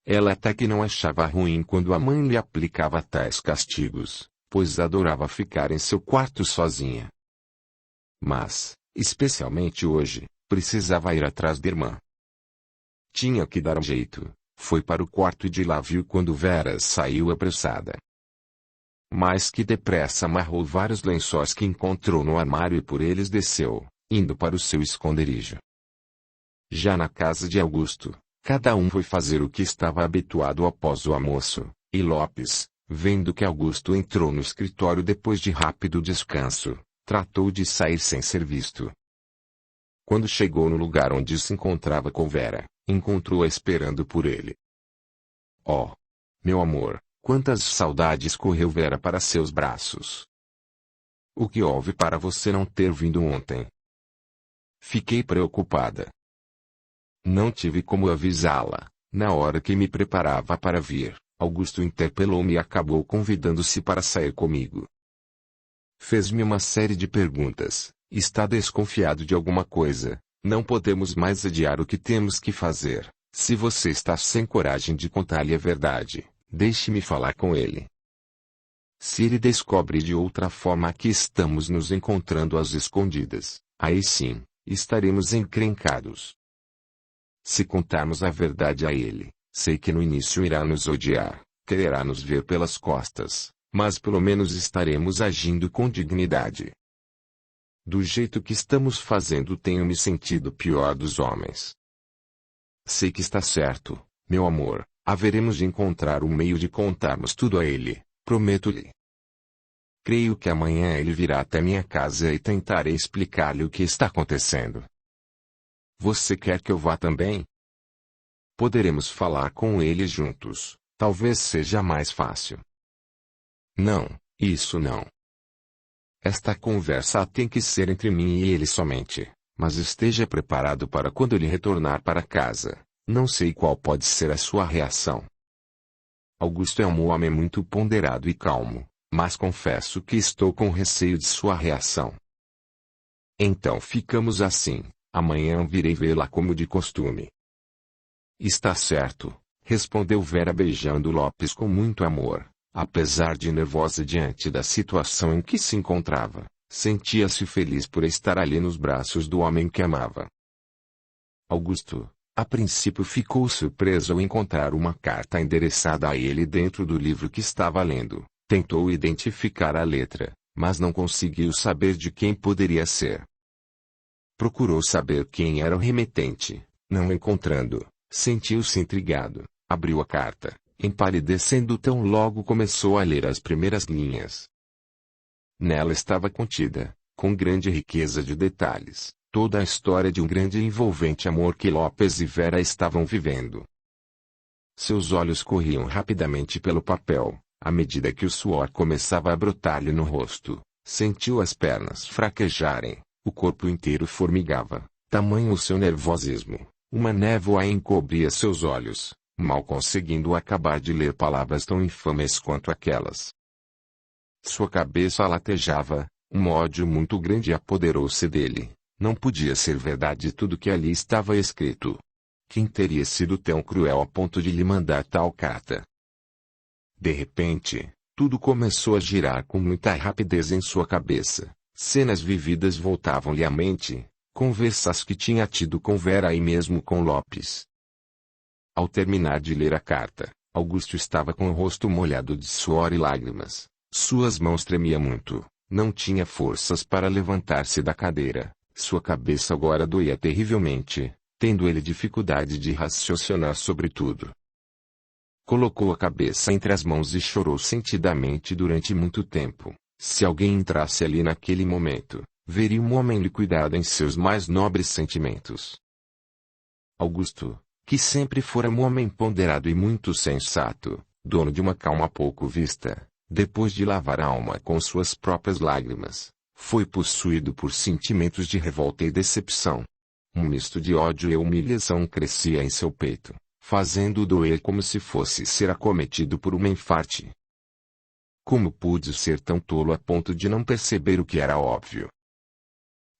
Ela até que não achava ruim quando a mãe lhe aplicava tais castigos, pois adorava ficar em seu quarto sozinha. Mas, especialmente hoje, precisava ir atrás da irmã. Tinha que dar um jeito. Foi para o quarto e de lá viu quando Vera saiu apressada. Mas que depressa amarrou vários lençóis que encontrou no armário e por eles desceu, indo para o seu esconderijo. Já na casa de Augusto, cada um foi fazer o que estava habituado após o almoço, e Lopes, vendo que Augusto entrou no escritório depois de rápido descanso, tratou de sair sem ser visto. Quando chegou no lugar onde se encontrava com Vera, encontrou-a esperando por ele. Oh, meu amor, quantas saudades, correu Vera para seus braços. O que houve para você não ter vindo ontem? Fiquei preocupada. Não tive como avisá-la. Na hora que me preparava para vir, Augusto interpelou-me e acabou convidando-se para sair comigo. Fez-me uma série de perguntas. Está desconfiado de alguma coisa? Não podemos mais adiar o que temos que fazer. Se você está sem coragem de contar-lhe a verdade, deixe-me falar com ele. Se ele descobre de outra forma que estamos nos encontrando às escondidas, aí sim, estaremos encrencados. Se contarmos a verdade a ele, sei que no início irá nos odiar, quererá nos ver pelas costas, mas pelo menos estaremos agindo com dignidade. Do jeito que estamos fazendo, tenho me sentido pior dos homens. Sei que está certo, meu amor, haveremos de encontrar um meio de contarmos tudo a ele, prometo-lhe. Creio que amanhã ele virá até minha casa e tentarei explicar-lhe o que está acontecendo. Você quer que eu vá também? Poderemos falar com ele juntos, talvez seja mais fácil. Não, isso não. Esta conversa tem que ser entre mim e ele somente, mas esteja preparado para quando ele retornar para casa. Não sei qual pode ser a sua reação. Augusto é um homem muito ponderado e calmo, mas confesso que estou com receio de sua reação. Então ficamos assim, amanhã virei vê-la como de costume. Está certo, respondeu Vera beijando Lopes com muito amor. Apesar de nervosa diante da situação em que se encontrava, sentia-se feliz por estar ali nos braços do homem que amava. Augusto, a princípio, ficou surpreso ao encontrar uma carta endereçada a ele dentro do livro que estava lendo. Tentou identificar a letra, mas não conseguiu saber de quem poderia ser. Procurou saber quem era o remetente, não encontrando, sentiu-se intrigado, abriu a carta. Empalidecendo tão logo começou a ler as primeiras linhas. Nela estava contida, com grande riqueza de detalhes, toda a história de um grande e envolvente amor que Lopes e Vera estavam vivendo. Seus olhos corriam rapidamente pelo papel, à medida que o suor começava a brotar-lhe no rosto, sentiu as pernas fraquejarem, o corpo inteiro formigava, tamanho o seu nervosismo, uma névoa encobria seus olhos. Mal conseguindo acabar de ler palavras tão infames quanto aquelas. Sua cabeça latejava, um ódio muito grande apoderou-se dele. Não podia ser verdade tudo que ali estava escrito. Quem teria sido tão cruel a ponto de lhe mandar tal carta? De repente, tudo começou a girar com muita rapidez em sua cabeça. Cenas vividas voltavam-lhe à mente, conversas que tinha tido com Vera e mesmo com Lopes. Ao terminar de ler a carta, Augusto estava com o rosto molhado de suor e lágrimas. Suas mãos tremiam muito, não tinha forças para levantar-se da cadeira. Sua cabeça agora doía terrivelmente, tendo ele dificuldade de raciocinar sobre tudo. Colocou a cabeça entre as mãos e chorou sentidamente durante muito tempo. Se alguém entrasse ali naquele momento, veria um homem liquidado em seus mais nobres sentimentos. Augusto, que sempre fora um homem ponderado e muito sensato, dono de uma calma pouco vista, depois de lavar a alma com suas próprias lágrimas, foi possuído por sentimentos de revolta e decepção. Um misto de ódio e humilhação crescia em seu peito, fazendo-o doer como se fosse ser acometido por uma enfarte. Como pude ser tão tolo a ponto de não perceber o que era óbvio?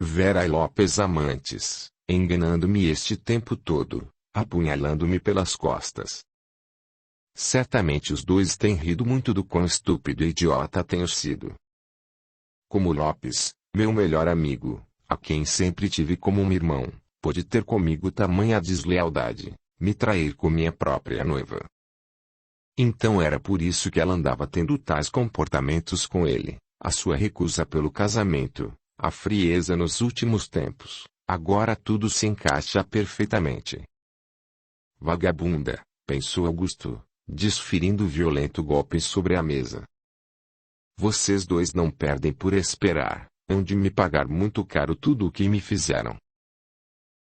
Vera e Lopes amantes, enganando-me este tempo todo, apunhalando-me pelas costas. certamente os dois têm rido muito do quão estúpido e idiota tenho sido. Como Lopes, meu melhor amigo, a quem sempre tive como um irmão, pôde ter comigo tamanha deslealdade, me trair com minha própria noiva. Então era por isso que ela andava tendo tais comportamentos com ele, a sua recusa pelo casamento, a frieza nos últimos tempos, agora tudo se encaixa perfeitamente. Vagabunda, pensou Augusto, desferindo violento golpe sobre a mesa. Vocês dois não perdem por esperar, hão de me pagar muito caro tudo o que me fizeram.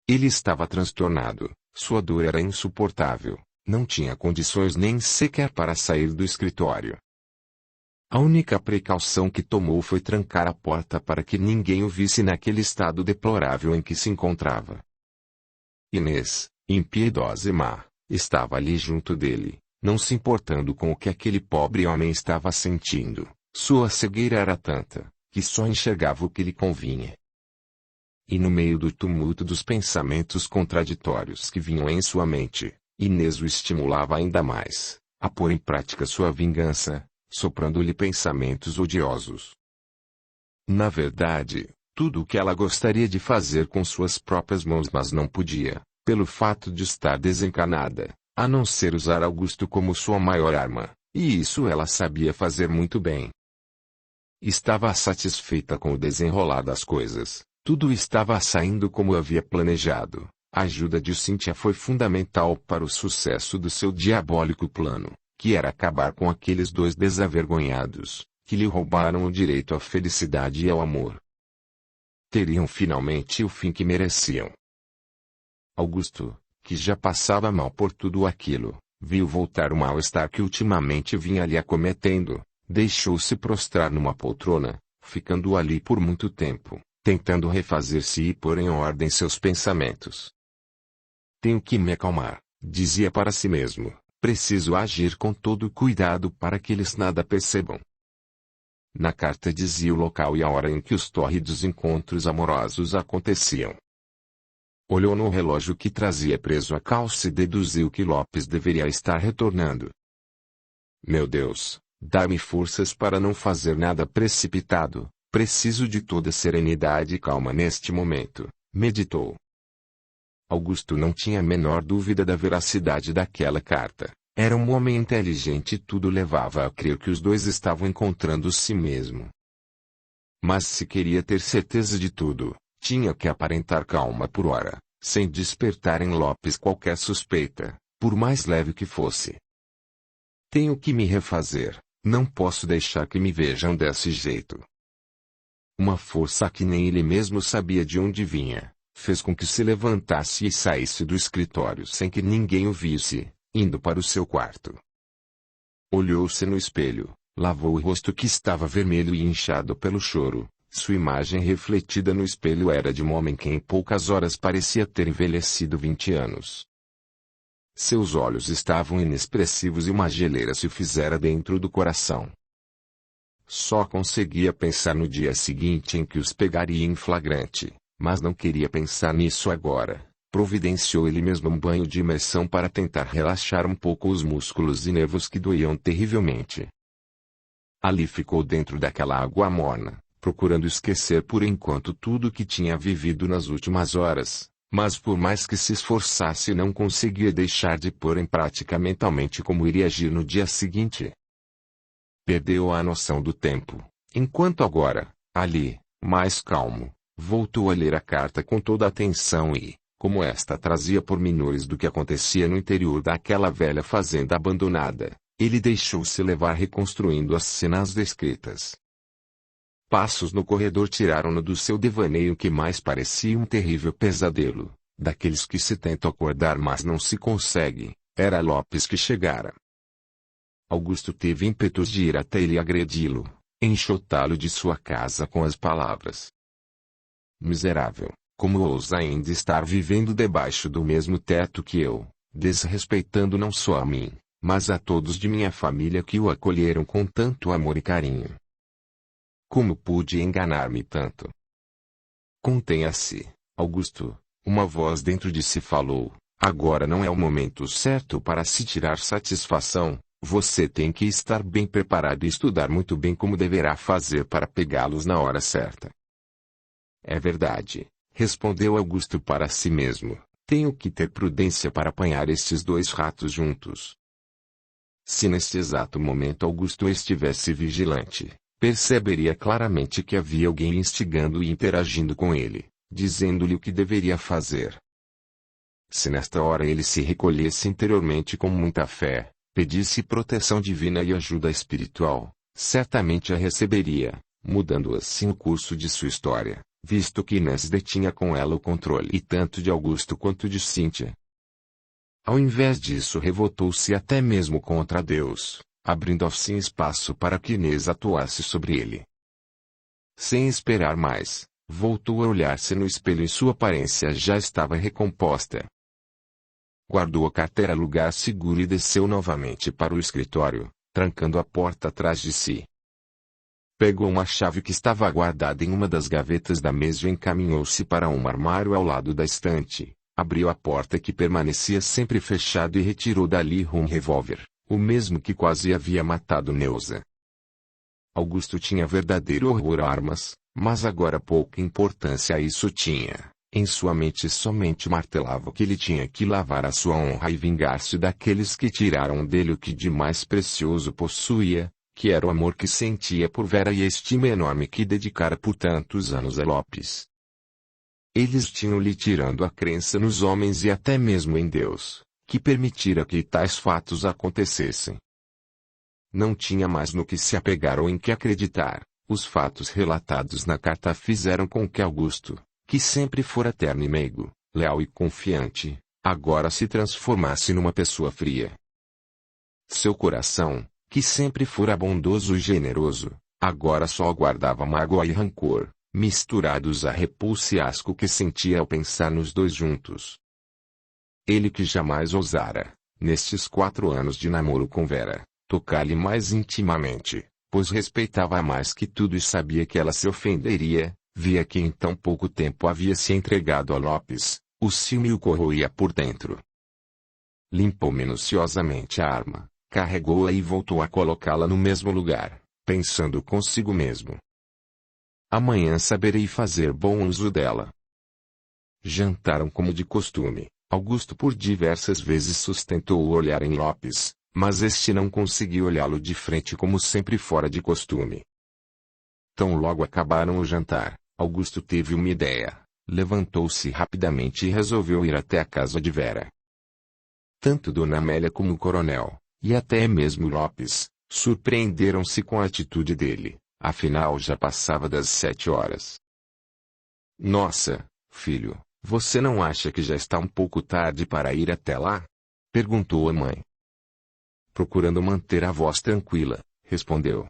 Ele estava transtornado, sua dor era insuportável, não tinha condições nem sequer para sair do escritório. A única precaução que tomou foi trancar a porta para que ninguém o visse naquele estado deplorável em que se encontrava. Inês, impiedosa e má, estava ali junto dele, não se importando com o que aquele pobre homem estava sentindo. Sua cegueira era tanta, que só enxergava o que lhe convinha. E no meio do tumulto dos pensamentos contraditórios que vinham em sua mente, Inês o estimulava ainda mais, a pôr em prática sua vingança, soprando-lhe pensamentos odiosos. Na verdade, tudo o que ela gostaria de fazer com suas próprias mãos mas não podia, pelo fato de estar desencanada, a não ser usar Augusto como sua maior arma, e isso ela sabia fazer muito bem. Estava satisfeita com o desenrolar das coisas, tudo estava saindo como havia planejado. A ajuda de Cíntia foi fundamental para o sucesso do seu diabólico plano, que era acabar com aqueles dois desavergonhados, que lhe roubaram o direito à felicidade e ao amor. Teriam finalmente o fim que mereciam. Augusto, que já passava mal por tudo aquilo, viu voltar o mal-estar que ultimamente vinha lhe acometendo. Deixou-se prostrar numa poltrona, ficando ali por muito tempo, tentando refazer-se e pôr em ordem seus pensamentos. Tenho que me acalmar, dizia para si mesmo, preciso agir com todo cuidado para que eles nada percebam. Na carta dizia o local e a hora em que os tórridos encontros amorosos aconteciam. Olhou no relógio que trazia preso a calça e deduziu que Lopes deveria estar retornando. Meu Deus! Dá-me forças para não fazer nada precipitado, preciso de toda serenidade e calma neste momento, meditou. Augusto não tinha a menor dúvida da veracidade daquela carta, era um homem inteligente e tudo levava a crer que os dois estavam encontrando-se mesmo. Mas se queria ter certeza de tudo, tinha que aparentar calma por hora, sem despertar em Lopes qualquer suspeita, por mais leve que fosse. Tenho que me refazer. Não posso deixar que me vejam desse jeito. Uma força que nem ele mesmo sabia de onde vinha, fez com que se levantasse e saísse do escritório sem que ninguém o visse, indo para o seu quarto. Olhou-se no espelho, lavou o rosto que estava vermelho e inchado pelo choro, sua imagem refletida no espelho era de um homem que em poucas horas parecia ter envelhecido 20 anos. Seus olhos estavam inexpressivos e uma geleira se fizera dentro do coração. Só conseguia pensar no dia seguinte em que os pegaria em flagrante, mas não queria pensar nisso agora. Providenciou ele mesmo um banho de imersão para tentar relaxar um pouco os músculos e nervos que doíam terrivelmente. Ali ficou dentro daquela água morna, procurando esquecer por enquanto tudo o que tinha vivido nas últimas horas. Mas por mais que se esforçasse não conseguia deixar de pôr em prática mentalmente como iria agir no dia seguinte. Perdeu a noção do tempo, enquanto agora, ali, mais calmo, voltou a ler a carta com toda a atenção e, como esta trazia pormenores do que acontecia no interior daquela velha fazenda abandonada, ele deixou-se levar reconstruindo as cenas descritas. Passos no corredor tiraram-no do seu devaneio que mais parecia um terrível pesadelo, daqueles que se tenta acordar mas não se consegue. Era Lopes que chegara. Augusto teve ímpetos de ir até ele e agredi-lo, enxotá-lo de sua casa com as palavras: miserável, como ousa ainda estar vivendo debaixo do mesmo teto que eu, desrespeitando não só a mim, mas a todos de minha família que o acolheram com tanto amor e carinho. Como pude enganar-me tanto? Contenha-se, Augusto, uma voz dentro de si falou, agora não é o momento certo para se tirar satisfação, Você tem que estar bem preparado e estudar muito bem como deverá fazer para pegá-los na hora certa. É verdade, respondeu Augusto para si mesmo. Tenho que ter prudência para apanhar estes dois ratos juntos. Se neste exato momento Augusto estivesse vigilante, perceberia claramente que havia alguém instigando e interagindo com ele, dizendo-lhe o que deveria fazer. Se nesta hora ele se recolhesse interiormente com muita fé, pedisse proteção divina e ajuda espiritual, certamente a receberia, mudando assim o curso de sua história, visto que Inês detinha com ela o controle e tanto de Augusto quanto de Cíntia. Ao invés disso revoltou-se até mesmo contra Deus, abrindo assim espaço para que Inês atuasse sobre ele. Sem esperar mais, voltou a olhar-se no espelho e sua aparência já estava recomposta. Guardou a carteira a lugar seguro e desceu novamente para o escritório, trancando a porta atrás de si. Pegou uma chave que estava guardada em uma das gavetas da mesa e encaminhou-se para um armário ao lado da estante, abriu a porta que permanecia sempre fechada e retirou dali um revólver, o mesmo que quase havia matado Neuza. Augusto tinha verdadeiro horror a armas, mas agora pouca importância isso tinha. Em sua mente somente martelava que ele tinha que lavar a sua honra e vingar-se daqueles que tiraram dele o que de mais precioso possuía, que era o amor que sentia por Vera e a estima enorme que dedicara por tantos anos a Lopes. Eles tinham-lhe tirando a crença nos homens e até mesmo em Deus, que permitira que tais fatos acontecessem. Não tinha mais no que se apegar ou em que acreditar. Os fatos relatados na carta fizeram com que Augusto, que sempre fora terno e meigo, leal e confiante, agora se transformasse numa pessoa fria. Seu coração, que sempre fora bondoso e generoso, agora só aguardava mágoa e rancor, misturados a repulsa e asco que sentia ao pensar nos dois juntos. Ele que jamais ousara, nestes 4 anos de namoro com Vera, tocar-lhe mais intimamente, pois respeitava-a mais que tudo e sabia que ela se ofenderia, via que em tão pouco tempo havia se entregado a Lopes, o ciúme o corroía por dentro. Limpou minuciosamente a arma, carregou-a e voltou a colocá-la no mesmo lugar, pensando consigo mesmo. Amanhã saberei fazer bom uso dela. Jantaram como de costume. Augusto por diversas vezes sustentou o olhar em Lopes, mas este não conseguiu olhá-lo de frente como sempre fora de costume. Tão logo acabaram o jantar, Augusto teve uma ideia, levantou-se rapidamente e resolveu ir até a casa de Vera. Tanto Dona Amélia como o coronel, e até mesmo Lopes, surpreenderam-se com a atitude dele, afinal já passava das 7 horas. Nossa, filho, você não acha que já está um pouco tarde para ir até lá? Perguntou a mãe. Procurando manter a voz tranquila, respondeu.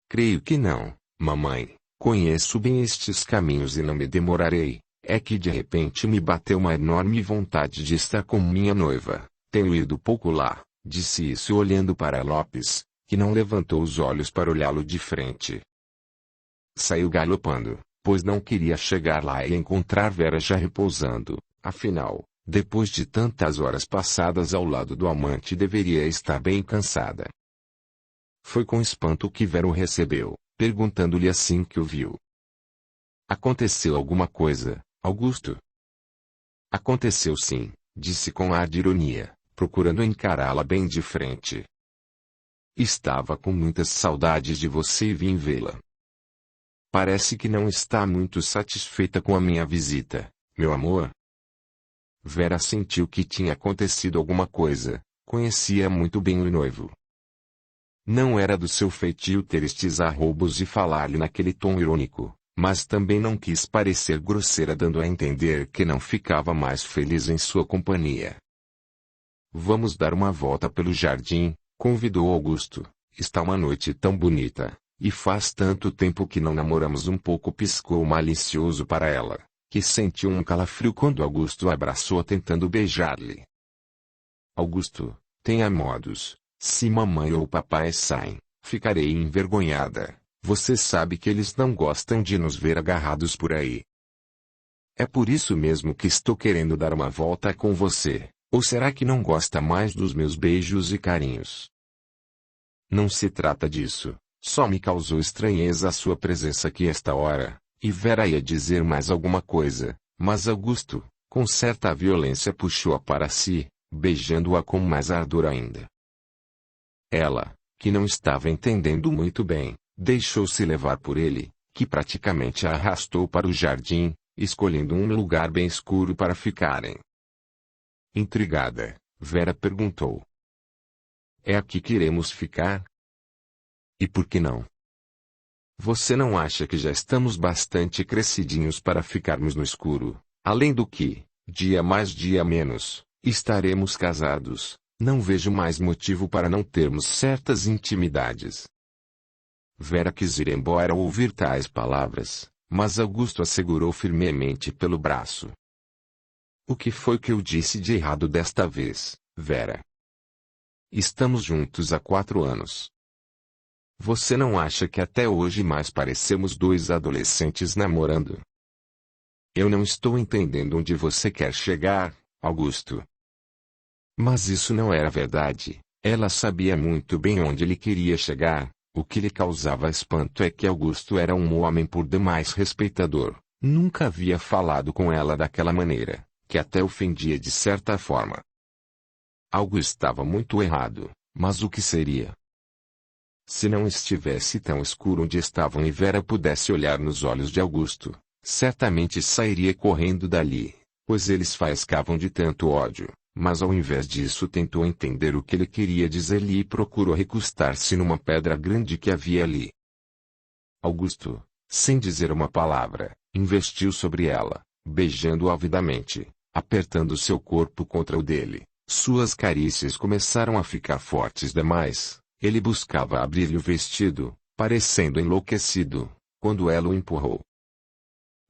Creio que não, mamãe. Conheço bem estes caminhos e não me demorarei. É que de repente me bateu uma enorme vontade de estar com minha noiva. Tenho ido pouco lá, disse isso olhando para Lopes, que não levantou os olhos para olhá-lo de frente. Saiu galopando, pois não queria chegar lá e encontrar Vera já repousando, afinal, depois de tantas horas passadas ao lado do amante deveria estar bem cansada. Foi com espanto que Vera o recebeu, perguntando-lhe assim que o viu. Aconteceu alguma coisa, Augusto? Aconteceu sim, disse com ar de ironia, procurando encará-la bem de frente. Estava com muitas saudades de você e vim vê-la. Parece que não está muito satisfeita com a minha visita, meu amor. Vera sentiu que tinha acontecido alguma coisa, conhecia muito bem o noivo. Não era do seu feitio ter estes arroubos e falar-lhe naquele tom irônico, mas também não quis parecer grosseira dando a entender que não ficava mais feliz em sua companhia. Vamos dar uma volta pelo jardim, convidou Augusto, está uma noite tão bonita, e faz tanto tempo que não namoramos um pouco piscou malicioso para ela, que sentiu um calafrio quando Augusto a abraçou tentando beijar-lhe. Augusto, tenha modos. Se mamãe ou papai saem, ficarei envergonhada. Você sabe que eles não gostam de nos ver agarrados por aí. É por isso mesmo que estou querendo dar uma volta com você. Ou será que não gosta mais dos meus beijos e carinhos? Não se trata disso. Só me causou estranheza a sua presença aqui esta hora. E Vera ia dizer mais alguma coisa, mas Augusto, com certa violência puxou-a para si, beijando-a com mais ardor ainda. Ela, que não estava entendendo muito bem, deixou-se levar por ele, que praticamente a arrastou para o jardim, escolhendo um lugar bem escuro para ficarem. Intrigada, Vera perguntou: "É aqui que iremos ficar? E por que não? Você não acha que já estamos bastante crescidinhos para ficarmos no escuro? Além do que, dia mais dia menos, estaremos casados. Não vejo mais motivo para não termos certas intimidades." Vera quis ir embora ao ouvir tais palavras, mas Augusto a segurou firmemente pelo braço. "O que foi que eu disse de errado desta vez, Vera? Estamos juntos há 4 anos. Você não acha que até hoje mais parecemos dois adolescentes namorando? Eu não estou entendendo onde você quer chegar, Augusto." Mas isso não era verdade. Ela sabia muito bem onde ele queria chegar. O que lhe causava espanto é que Augusto era um homem por demais respeitador. Nunca havia falado com ela daquela maneira, que até ofendia de certa forma. Algo estava muito errado, mas o que seria? Se não estivesse tão escuro onde estavam e Vera pudesse olhar nos olhos de Augusto, certamente sairia correndo dali, pois eles faiscavam de tanto ódio, mas ao invés disso tentou entender o que ele queria dizer-lhe e procurou recostar-se numa pedra grande que havia ali. Augusto, sem dizer uma palavra, investiu sobre ela, beijando-a avidamente, apertando seu corpo contra o dele. Suas carícias começaram a ficar fortes demais. Ele buscava abrir-lhe o vestido, parecendo enlouquecido, quando ela o empurrou.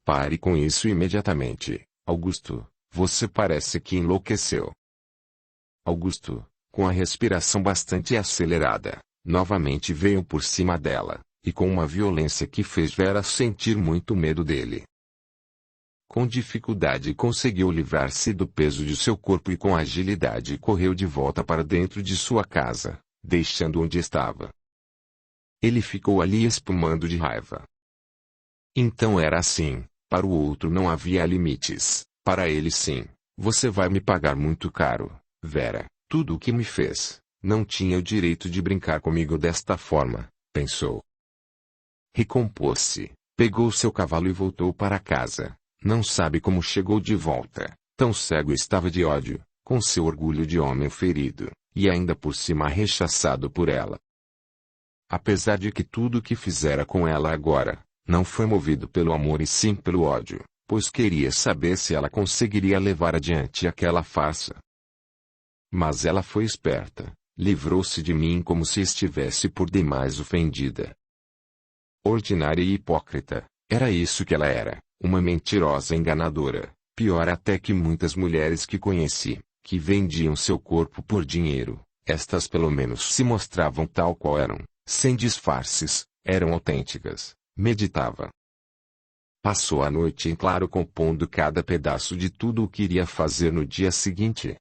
"Pare com isso imediatamente, Augusto. Você parece que enlouqueceu." Augusto, com a respiração bastante acelerada, novamente veio por cima dela, e com uma violência que fez Vera sentir muito medo dele. Com dificuldade conseguiu livrar-se do peso de seu corpo e com agilidade correu de volta para dentro de sua casa, deixando onde estava. Ele ficou ali espumando de raiva. Então era assim, para o outro não havia limites, para ele sim. "Você vai me pagar muito caro, Vera, tudo o que me fez. Não tinha o direito de brincar comigo desta forma", pensou. Recompôs-se, pegou seu cavalo e voltou para casa. Não sabe como chegou de volta, tão cego estava de ódio, com seu orgulho de homem ferido, e ainda por cima rechaçado por ela. Apesar de que tudo o que fizera com ela agora, não foi movido pelo amor e sim pelo ódio, pois queria saber se ela conseguiria levar adiante aquela farsa. Mas ela foi esperta, livrou-se de mim como se estivesse por demais ofendida. Ordinária e hipócrita, era isso que ela era, uma mentirosa enganadora, pior até que muitas mulheres que conheci, que vendiam seu corpo por dinheiro. Estas pelo menos se mostravam tal qual eram, sem disfarces, eram autênticas, meditava. Passou a noite em claro compondo cada pedaço de tudo o que iria fazer no dia seguinte.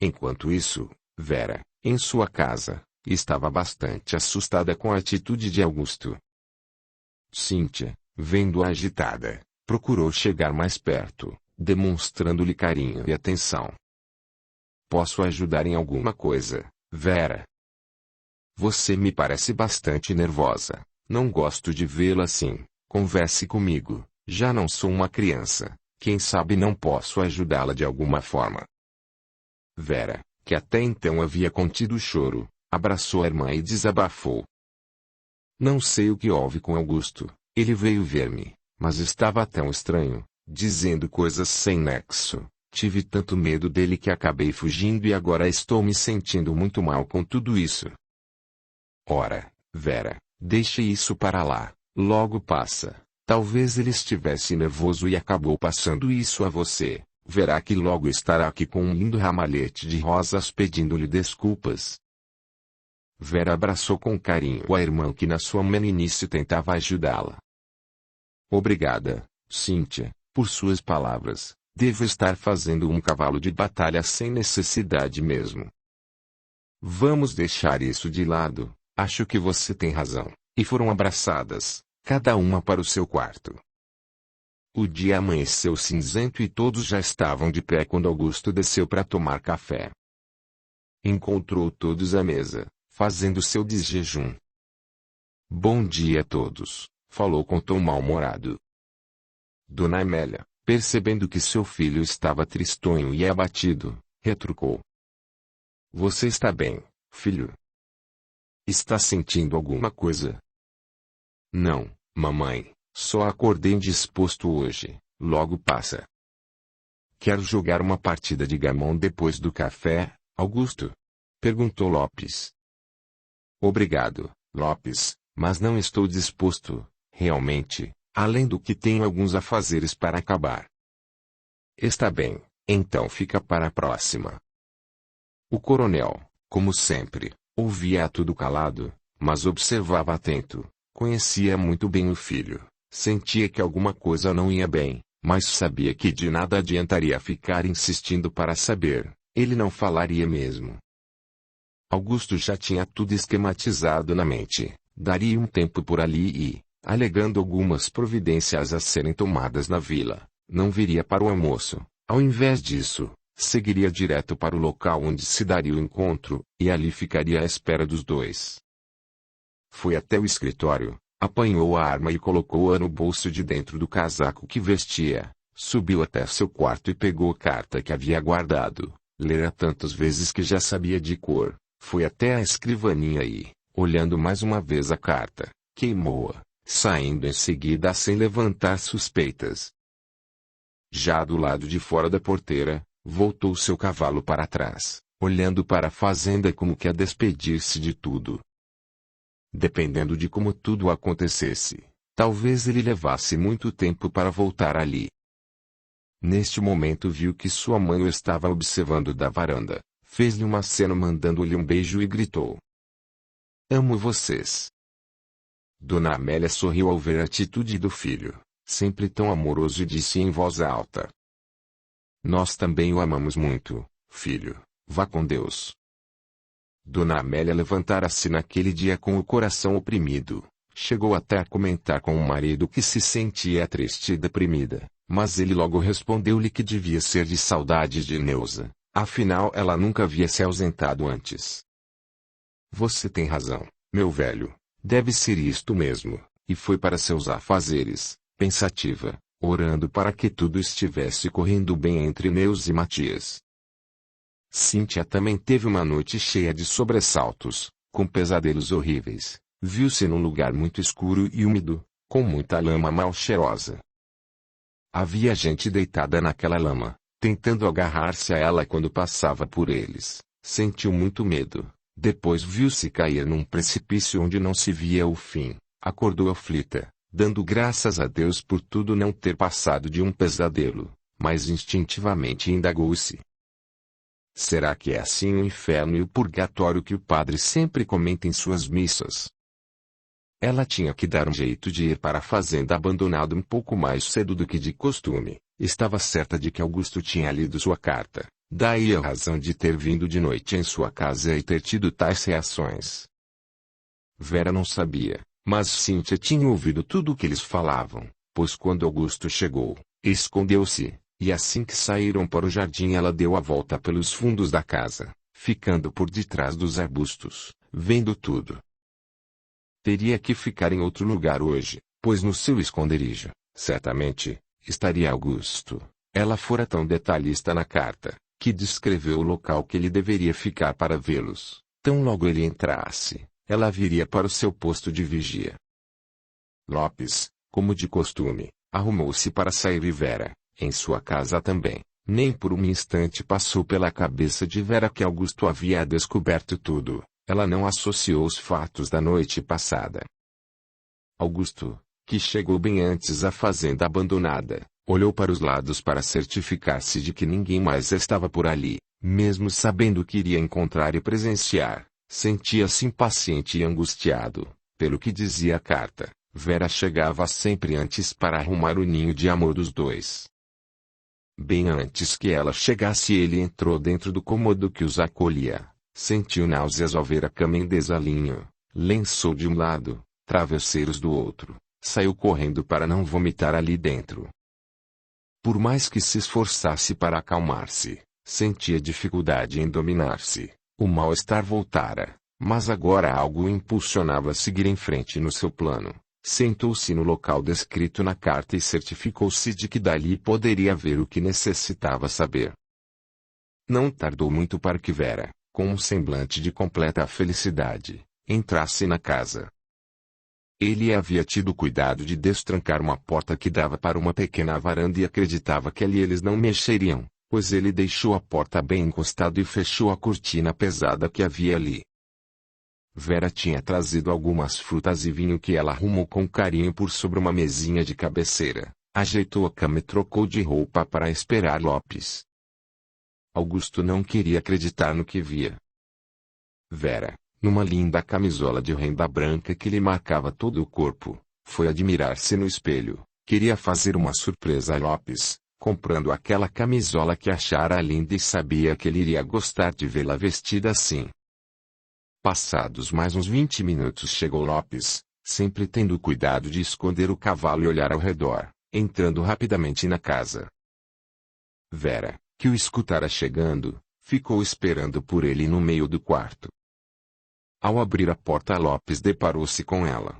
Enquanto isso, Vera, em sua casa, estava bastante assustada com a atitude de Augusto. Cíntia, vendo-a agitada, procurou chegar mais perto, demonstrando-lhe carinho e atenção. "Posso ajudar em alguma coisa, Vera? Você me parece bastante nervosa. Não gosto de vê-la assim. Converse comigo. Já não sou uma criança. Quem sabe não posso ajudá-la de alguma forma." Vera, que até então havia contido o choro, abraçou a irmã e desabafou. "Não sei o que houve com Augusto. Ele veio ver-me, mas estava tão estranho, dizendo coisas sem nexo. Tive tanto medo dele que acabei fugindo e agora estou me sentindo muito mal com tudo isso." "Ora, Vera, deixe isso para lá, logo passa. Talvez ele estivesse nervoso e acabou passando isso a você. Verá que logo estará aqui com um lindo ramalhete de rosas pedindo-lhe desculpas." Vera abraçou com carinho a irmã que na sua meninice tentava ajudá-la. "Obrigada, Cíntia, por suas palavras. Devo estar fazendo um cavalo de batalha sem necessidade mesmo." Vamos deixar isso de lado, acho que você tem razão. E foram abraçadas, cada uma para o seu quarto. O dia amanheceu cinzento e todos já estavam de pé quando Augusto desceu para tomar café. Encontrou todos à mesa, fazendo seu desjejum. Bom dia a todos, falou com tom mal-humorado. Dona Amélia, percebendo que seu filho estava tristonho e abatido, retrucou. Você está bem, filho? Está sentindo alguma coisa? Não, mamãe, só acordei indisposto hoje, logo passa. Quer jogar uma partida de gamão depois do café, Augusto? Perguntou Lopes. Obrigado, Lopes, mas não estou disposto, realmente, além do que tenho alguns afazeres para acabar. Está bem, então fica para a próxima. O coronel, como sempre, ouvia tudo calado, mas observava atento, conhecia muito bem o filho, sentia que alguma coisa não ia bem, mas sabia que de nada adiantaria ficar insistindo para saber, ele não falaria mesmo. Augusto já tinha tudo esquematizado na mente, daria um tempo por ali e, alegando algumas providências a serem tomadas na vila, não viria para o almoço. Ao invés disso, seguiria direto para o local onde se daria o encontro, e ali ficaria à espera dos dois. Foi até o escritório, apanhou a arma e colocou-a no bolso de dentro do casaco que vestia, subiu até seu quarto e pegou a carta que havia guardado, lera tantas vezes que já sabia de cor, foi até a escrivaninha e, olhando mais uma vez a carta, queimou-a, saindo em seguida sem levantar suspeitas. Já do lado de fora da porteira, voltou seu cavalo para trás, olhando para a fazenda como que a despedir-se de tudo. Dependendo de como tudo acontecesse, talvez ele levasse muito tempo para voltar ali. Neste momento viu que sua mãe o estava observando da varanda, fez-lhe uma cena mandando-lhe um beijo e gritou. Amo vocês. Dona Amélia sorriu ao ver a atitude do filho, sempre tão amoroso e disse em voz alta. Nós também o amamos muito, filho, vá com Deus. Dona Amélia levantara-se naquele dia com o coração oprimido, chegou até a comentar com o marido que se sentia triste e deprimida, mas ele logo respondeu-lhe que devia ser de saudade de Neuza, afinal ela nunca havia se ausentado antes. Você tem razão, meu velho, deve ser isto mesmo, e foi para seus afazeres, pensativa, orando para que tudo estivesse correndo bem entre Neuza e Matias. Cíntia também teve uma noite cheia de sobressaltos, com pesadelos horríveis, viu-se num lugar muito escuro e úmido, com muita lama mal cheirosa. Havia gente deitada naquela lama, tentando agarrar-se a ela quando passava por eles, sentiu muito medo, depois viu-se cair num precipício onde não se via o fim, acordou aflita, dando graças a Deus por tudo não ter passado de um pesadelo, mas instintivamente indagou-se. Será que é assim o inferno e o purgatório que o padre sempre comenta em suas missas? Ela tinha que dar um jeito de ir para a fazenda abandonada um pouco mais cedo do que de costume, estava certa de que Augusto tinha lido sua carta, daí a razão de ter vindo de noite em sua casa e ter tido tais reações. Vera não sabia, mas Cíntia tinha ouvido tudo o que eles falavam, pois quando Augusto chegou, escondeu-se. E assim que saíram para o jardim ela deu a volta pelos fundos da casa, ficando por detrás dos arbustos, vendo tudo. Teria que ficar em outro lugar hoje, pois no seu esconderijo, certamente, estaria Augusto. Ela fora tão detalhista na carta, que descreveu o local que ele deveria ficar para vê-los. Tão logo ele entrasse, ela viria para o seu posto de vigia. Lopes, como de costume, arrumou-se para sair e Vera, em sua casa também, nem por um instante passou pela cabeça de Vera que Augusto havia descoberto tudo, ela não associou os fatos da noite passada. Augusto, que chegou bem antes à fazenda abandonada, olhou para os lados para certificar-se de que ninguém mais estava por ali, mesmo sabendo que iria encontrar e presenciar, sentia-se impaciente e angustiado, pelo que dizia a carta, Vera chegava sempre antes para arrumar o ninho de amor dos dois. Bem antes que ela chegasse ele entrou dentro do cômodo que os acolhia, Sentiu náuseas ao ver a cama em desalinho, lençol de um lado, travesseiros do outro. Saiu correndo para não vomitar ali dentro. Por mais que se esforçasse para acalmar-se, sentia dificuldade em dominar-se. O mal-estar voltara, mas agora algo o impulsionava a seguir em frente no seu plano. Sentou-se no local descrito na carta e certificou-se de que dali poderia ver o que necessitava saber. Não tardou muito para que Vera, com um semblante de completa felicidade, entrasse na casa. Ele havia tido cuidado de destrancar uma porta que dava para uma pequena varanda e acreditava que ali eles não mexeriam, pois ele deixou a porta bem encostada e fechou a cortina pesada que havia ali. Vera tinha trazido algumas frutas e vinho que ela arrumou com carinho por sobre uma mesinha de cabeceira, ajeitou a cama e trocou de roupa para esperar Lopes. Augusto não queria acreditar no que via. Vera, numa linda camisola de renda branca que lhe marcava todo o corpo, foi admirar-se no espelho. Queria fazer uma surpresa a Lopes, comprando aquela camisola que achara linda e sabia que ele iria gostar de vê-la vestida assim. Passados mais uns 20 minutos chegou Lopes, sempre tendo cuidado de esconder o cavalo e olhar ao redor, entrando rapidamente na casa. Vera, que o escutara chegando, ficou esperando por ele no meio do quarto. Ao abrir a porta, Lopes deparou-se com ela.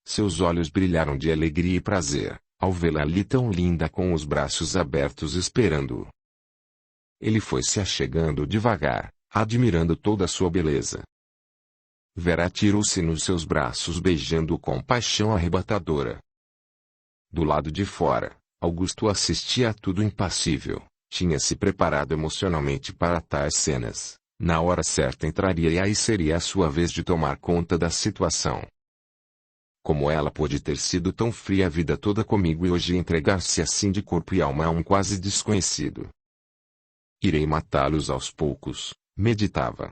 Seus olhos brilharam de alegria e prazer, ao vê-la ali tão linda com os braços abertos esperando-o. Ele foi se achegando devagar, admirando toda a sua beleza. Vera atirou-se nos seus braços beijando-o com paixão arrebatadora. Do lado de fora, Augusto assistia a tudo impassível, tinha se preparado emocionalmente para tais cenas. Na hora certa entraria e aí seria a sua vez de tomar conta da situação. Como ela pôde ter sido tão fria a vida toda comigo e hoje entregar-se assim de corpo e alma a um quase desconhecido? Irei matá-los aos poucos, meditava.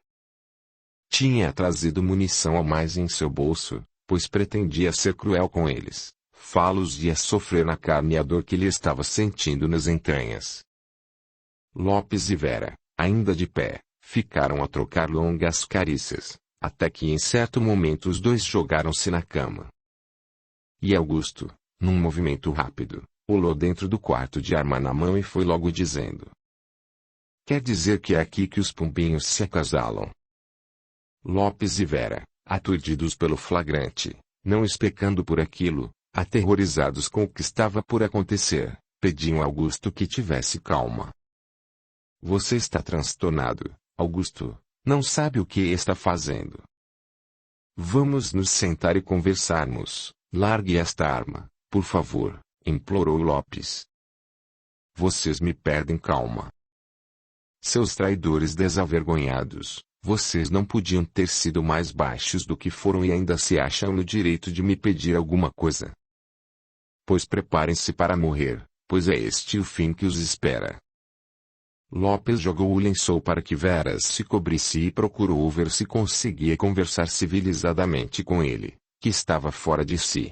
Tinha trazido munição a mais em seu bolso, pois pretendia ser cruel com eles, fá-los ia sofrer na carne a dor que lhe estava sentindo nas entranhas. Lopes e Vera, ainda de pé, ficaram a trocar longas carícias, até que em certo momento os dois jogaram-se na cama. E Augusto, num movimento rápido, pulou dentro do quarto de arma na mão e foi logo dizendo: "Quer dizer que é aqui que os pombinhos se acasalam?" Lopes e Vera, aturdidos pelo flagrante, não expecando por aquilo, aterrorizados com o que estava por acontecer, pediam a Augusto que tivesse calma. "Você está transtornado, Augusto, não sabe o que está fazendo. Vamos nos sentar e conversarmos, largue esta arma, por favor", implorou Lopes. "Vocês me perdem calma. Seus traidores desavergonhados, vocês não podiam ter sido mais baixos do que foram e ainda se acham no direito de me pedir alguma coisa. Pois preparem-se para morrer, pois é este o fim que os espera." Lopes jogou o lençol para que Vera se cobrisse e procurou ver se conseguia conversar civilizadamente com ele, que estava fora de si.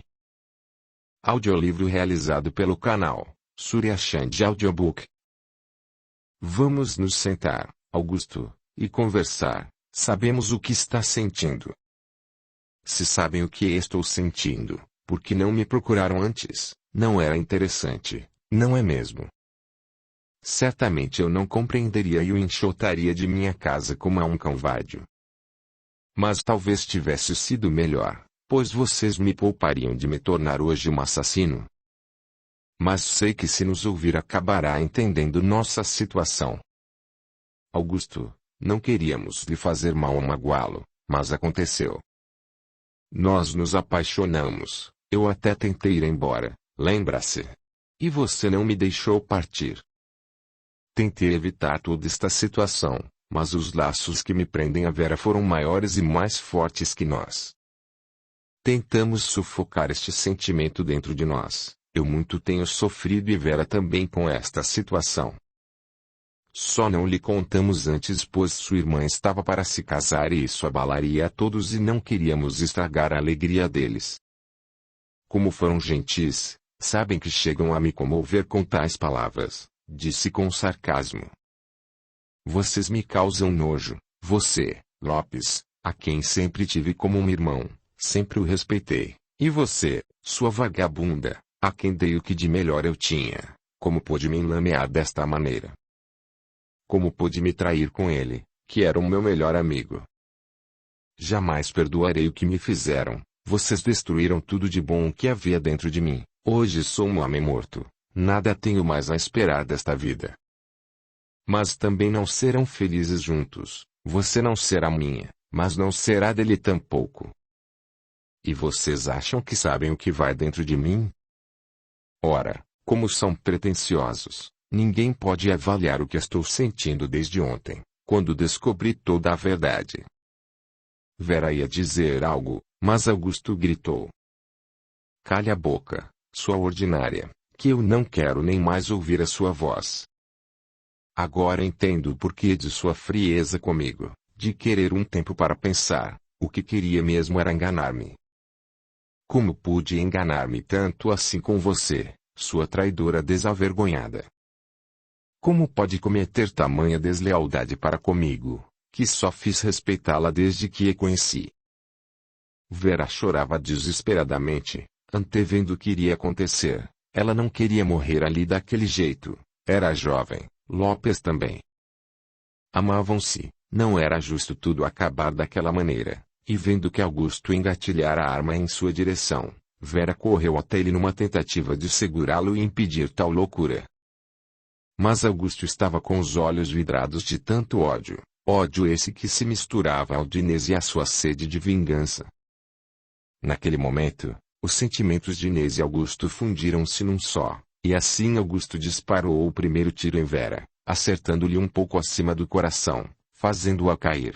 Audiolivro realizado pelo canal Surya Chand Audiobook. "Vamos nos sentar, Augusto, e conversar. Sabemos o que está sentindo. Se sabem o que estou sentindo, por que não me procuraram antes? Não era interessante, não é mesmo? Certamente eu não compreenderia e o enxotaria de minha casa como a um cão vadio. Mas talvez tivesse sido melhor, pois vocês me poupariam de me tornar hoje um assassino. Mas sei que se nos ouvir acabará entendendo nossa situação. Augusto, não queríamos lhe fazer mal ou magoá-lo, mas aconteceu. Nós nos apaixonamos, eu até tentei ir embora, lembra-se? E você não me deixou partir. Tentei evitar toda esta situação, mas os laços que me prendem a Vera foram maiores e mais fortes que nós. Tentamos sufocar este sentimento dentro de nós, eu muito tenho sofrido e Vera também com esta situação. Só não lhe contamos antes pois sua irmã estava para se casar e isso abalaria a todos e não queríamos estragar a alegria deles. Como foram gentis, sabem que chegam a me comover com tais palavras", disse com sarcasmo. "Vocês me causam nojo, Você, Lopes, a quem sempre tive como um irmão, sempre o respeitei. E você, sua vagabunda, a quem dei o que de melhor eu tinha, como pôde me enlamear desta maneira? Como pôde me trair com ele, que era o meu melhor amigo? Jamais perdoarei o que me fizeram. Vocês destruíram tudo de bom que havia dentro de mim. Hoje sou um homem morto. Nada tenho mais a esperar desta vida. Mas também não serão felizes juntos. Você não será minha, mas não será dele tampouco. E vocês acham que sabem o que vai dentro de mim? Ora, como são pretensiosos, ninguém pode avaliar o que estou sentindo desde ontem, quando descobri toda a verdade. Vera ia dizer algo, mas Augusto gritou. Cale a boca, sua ordinária, que eu não quero nem mais ouvir a sua voz. Agora entendo o porquê de sua frieza comigo, de querer um tempo para pensar. O que queria mesmo era enganar-me. Como pude enganar-me tanto assim com você, sua traidora desavergonhada? Como pode cometer tamanha deslealdade para comigo, que só fiz respeitá-la desde que a conheci? Vera chorava desesperadamente, antevendo o que iria acontecer. Ela não queria morrer ali daquele jeito. Era jovem, Lopes também. Amavam-se, não era justo tudo acabar daquela maneira. E vendo que Augusto engatilhara a arma em sua direção, Vera correu até ele numa tentativa de segurá-lo e impedir tal loucura. Mas Augusto estava com os olhos vidrados de tanto ódio, ódio esse que se misturava ao de Inês e à sua sede de vingança. Naquele momento, os sentimentos de Inês e Augusto fundiram-se num só, e assim Augusto disparou o primeiro tiro em Vera, acertando-lhe um pouco acima do coração, fazendo-a cair.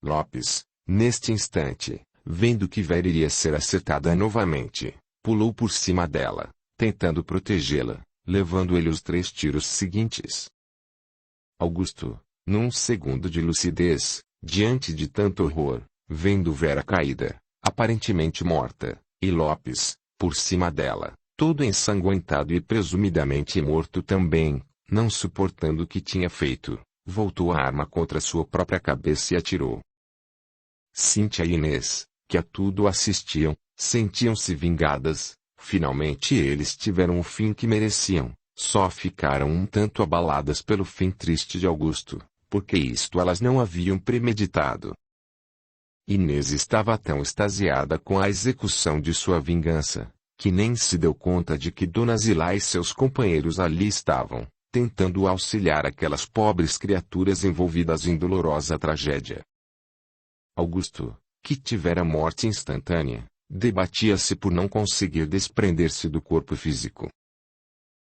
Lopes, neste instante, vendo que Vera iria ser acertada novamente, pulou por cima dela, tentando protegê-la, levando ele os 3 tiros seguintes. Augusto, num segundo de lucidez, diante de tanto horror, vendo Vera caída, aparentemente morta, e Lopes, por cima dela, todo ensanguentado e presumidamente morto também, não suportando o que tinha feito, voltou a arma contra sua própria cabeça e atirou. Cíntia e Inês, que a tudo assistiam, sentiam-se vingadas. Finalmente eles tiveram o fim que mereciam, só ficaram um tanto abaladas pelo fim triste de Augusto, porque isto elas não haviam premeditado. Inês estava tão extasiada com a execução de sua vingança, que nem se deu conta de que Dona Zilá e seus companheiros ali estavam, tentando auxiliar aquelas pobres criaturas envolvidas em dolorosa tragédia. Augusto, que tivera morte instantânea, debatia-se por não conseguir desprender-se do corpo físico.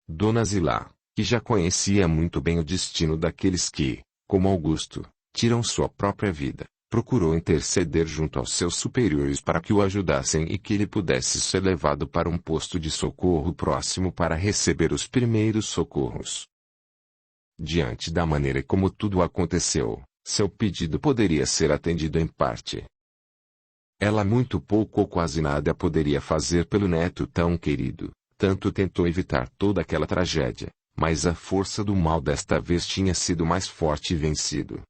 Dona Zilá, que já conhecia muito bem o destino daqueles que, como Augusto, tiram sua própria vida, procurou interceder junto aos seus superiores para que o ajudassem e que ele pudesse ser levado para um posto de socorro próximo para receber os primeiros socorros. Diante da maneira como tudo aconteceu, seu pedido poderia ser atendido em parte. Ela muito pouco ou quase nada poderia fazer pelo neto tão querido, tanto tentou evitar toda aquela tragédia, mas a força do mal desta vez tinha sido mais forte e vencido.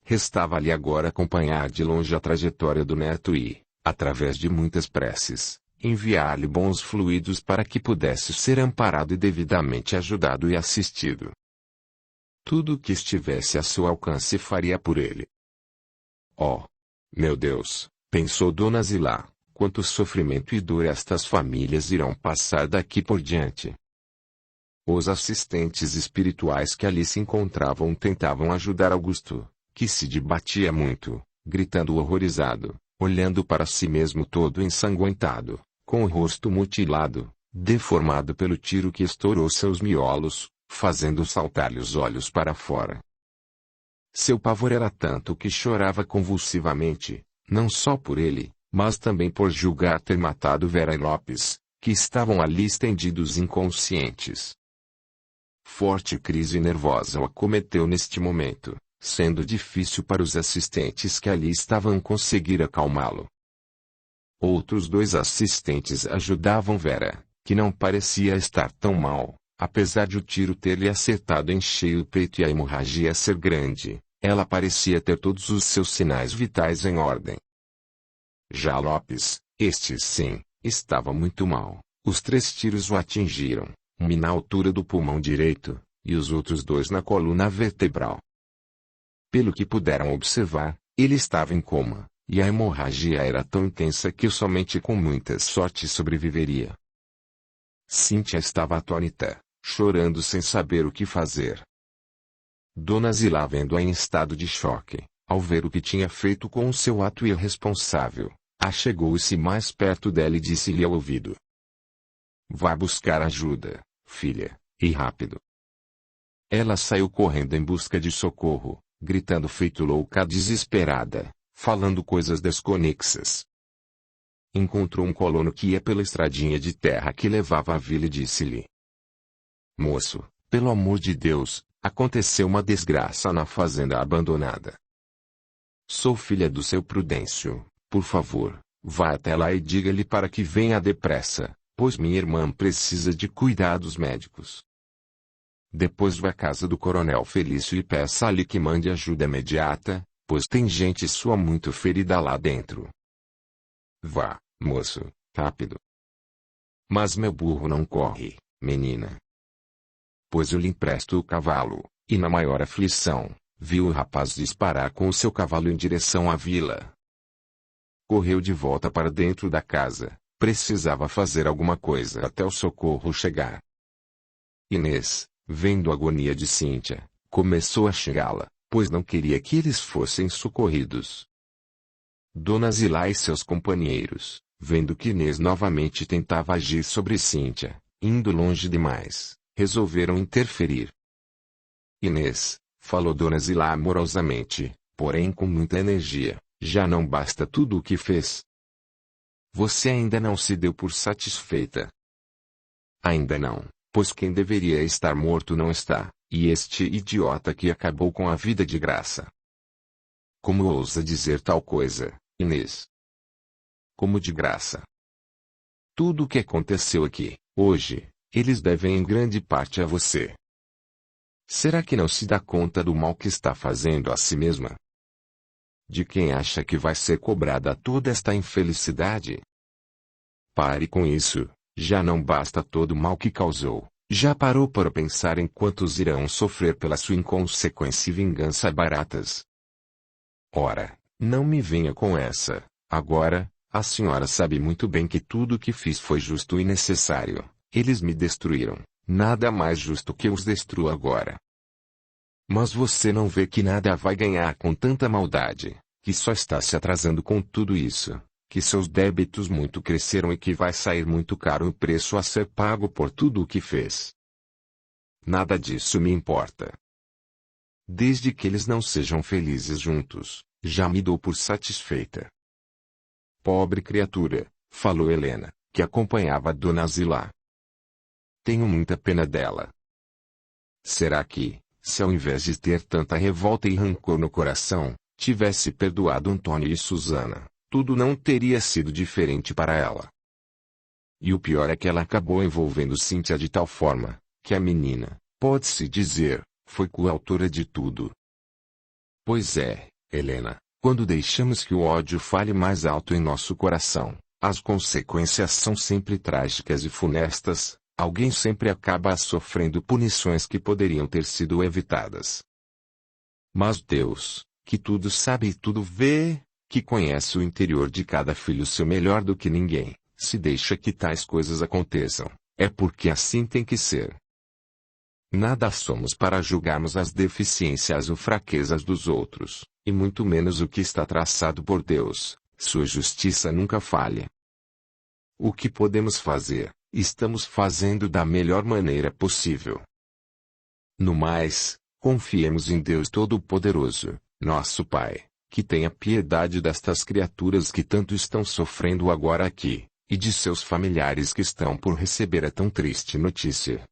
Restava-lhe agora acompanhar de longe a trajetória do neto e, através de muitas preces, enviar-lhe bons fluidos para que pudesse ser amparado e devidamente ajudado e assistido. Tudo o que estivesse a seu alcance faria por ele. Oh, meu Deus, pensou Dona Zilá, quanto sofrimento e dor estas famílias irão passar daqui por diante. Os assistentes espirituais que ali se encontravam tentavam ajudar Augusto, que se debatia muito, gritando horrorizado, olhando para si mesmo todo ensanguentado, com o rosto mutilado, deformado pelo tiro que estourou seus miolos, fazendo saltar-lhe os olhos para fora. Seu pavor era tanto que chorava convulsivamente, não só por ele, mas também por julgar ter matado Vera e Lopes, que estavam ali estendidos inconscientes. Forte crise nervosa o acometeu neste momento, sendo difícil para os assistentes que ali estavam conseguir acalmá-lo. Outros 2 assistentes ajudavam Vera, que não parecia estar tão mal, apesar de o tiro ter lhe acertado em cheio o peito e a hemorragia ser grande, Ela parecia ter todos os seus sinais vitais em ordem. Já Lopes, este sim, estava muito mal. Os 3 tiros o atingiram, um na altura do pulmão direito, e os outros 2 na coluna vertebral. Pelo que puderam observar, ele estava em coma, e a hemorragia era tão intensa que somente com muita sorte sobreviveria. Cíntia estava atônita, chorando sem saber o que fazer. Dona Zilá, vendo-a em estado de choque, ao ver o que tinha feito com o seu ato irresponsável, achegou-se mais perto dela e disse-lhe ao ouvido: "Vá buscar ajuda, filha, e rápido." Ela saiu correndo em busca de socorro, gritando feito louca desesperada, falando coisas desconexas. Encontrou um colono que ia pela estradinha de terra que levava à vila e disse-lhe: "Moço, pelo amor de Deus, aconteceu uma desgraça na fazenda abandonada. Sou filha do seu Prudêncio, por favor, vá até lá e diga-lhe para que venha depressa, pois minha irmã precisa de cuidados médicos. Depois vá à casa do Coronel Felício e peça-lhe que mande ajuda imediata, pois tem gente sua muito ferida lá dentro. Vá, moço, rápido." "Mas meu burro não corre, menina." "Pois eu lhe empresto o cavalo." E na maior aflição, viu o rapaz disparar com o seu cavalo em direção à vila. Correu de volta para dentro da casa, precisava fazer alguma coisa até o socorro chegar. Inês, vendo a agonia de Cíntia, começou a xingá-la, pois não queria que eles fossem socorridos. Dona Zilá e seus companheiros, vendo que Inês novamente tentava agir sobre Cíntia, indo longe demais, resolveram interferir. "Inês", falou Dona Zilá amorosamente, porém com muita energia, "já não basta tudo o que fez. Você ainda não se deu por satisfeita." "Ainda não, pois quem deveria estar morto não está, e este idiota que acabou com a vida de Graça." "Como ousa dizer tal coisa, Inês?" "Como de Graça? Tudo o que aconteceu aqui, hoje, eles devem em grande parte a você. Será que não se dá conta do mal que está fazendo a si mesma? De quem acha que vai ser cobrada toda esta infelicidade? Pare com isso, já não basta todo o mal que causou, já parou para pensar em quantos irão sofrer pela sua inconsequência e vingança baratas? Ora, não me venha com essa, agora, a senhora sabe muito bem que tudo o que fiz foi justo e necessário, eles me destruíram. Nada mais justo que os destrua agora. Mas você não vê que nada vai ganhar com tanta maldade, que só está se atrasando com tudo isso, que seus débitos muito cresceram e que vai sair muito caro o preço a ser pago por tudo o que fez. Nada disso me importa. Desde que eles não sejam felizes juntos, já me dou por satisfeita." "Pobre criatura", falou Helena, que acompanhava Dona Zilá. "Tenho muita pena dela. Será que, se ao invés de ter tanta revolta e rancor no coração, tivesse perdoado Antônio e Susana, tudo não teria sido diferente para ela? E o pior é que ela acabou envolvendo Cíntia de tal forma, que a menina, pode-se dizer, foi coautora de tudo." "Pois é, Helena, quando deixamos que o ódio fale mais alto em nosso coração, as consequências são sempre trágicas e funestas. Alguém sempre acaba sofrendo punições que poderiam ter sido evitadas. Mas Deus, que tudo sabe e tudo vê, que conhece o interior de cada filho seu melhor do que ninguém, se deixa que tais coisas aconteçam, é porque assim tem que ser. Nada somos para julgarmos as deficiências ou fraquezas dos outros, e muito menos o que está traçado por Deus, sua justiça nunca falha. O que podemos fazer, estamos fazendo da melhor maneira possível. No mais, confiemos em Deus Todo-Poderoso, nosso Pai, que tenha piedade destas criaturas que tanto estão sofrendo agora aqui, e de seus familiares que estão por receber a tão triste notícia.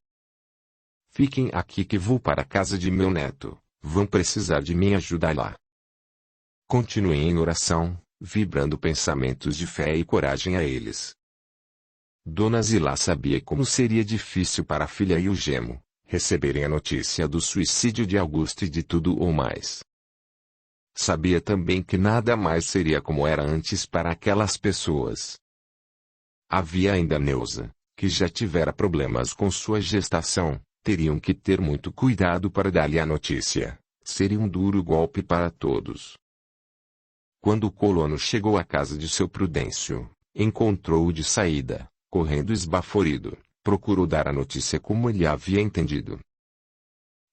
Fiquem aqui que vou para a casa de meu neto, vão precisar de minha ajuda lá." Continuem em oração, vibrando pensamentos de fé e coragem a eles. Dona Zilá sabia como seria difícil para a filha e o genro receberem a notícia do suicídio de Augusto e de tudo ou mais. sabia também que nada mais seria como era antes para aquelas pessoas. Havia ainda Neuza, que já tivera problemas com sua gestação, teriam que ter muito cuidado para dar-lhe a notícia. Seria um duro golpe para todos. Quando o colono chegou à casa de seu Prudêncio, encontrou-o de saída, correndo esbaforido, procurou dar a notícia como ele havia entendido.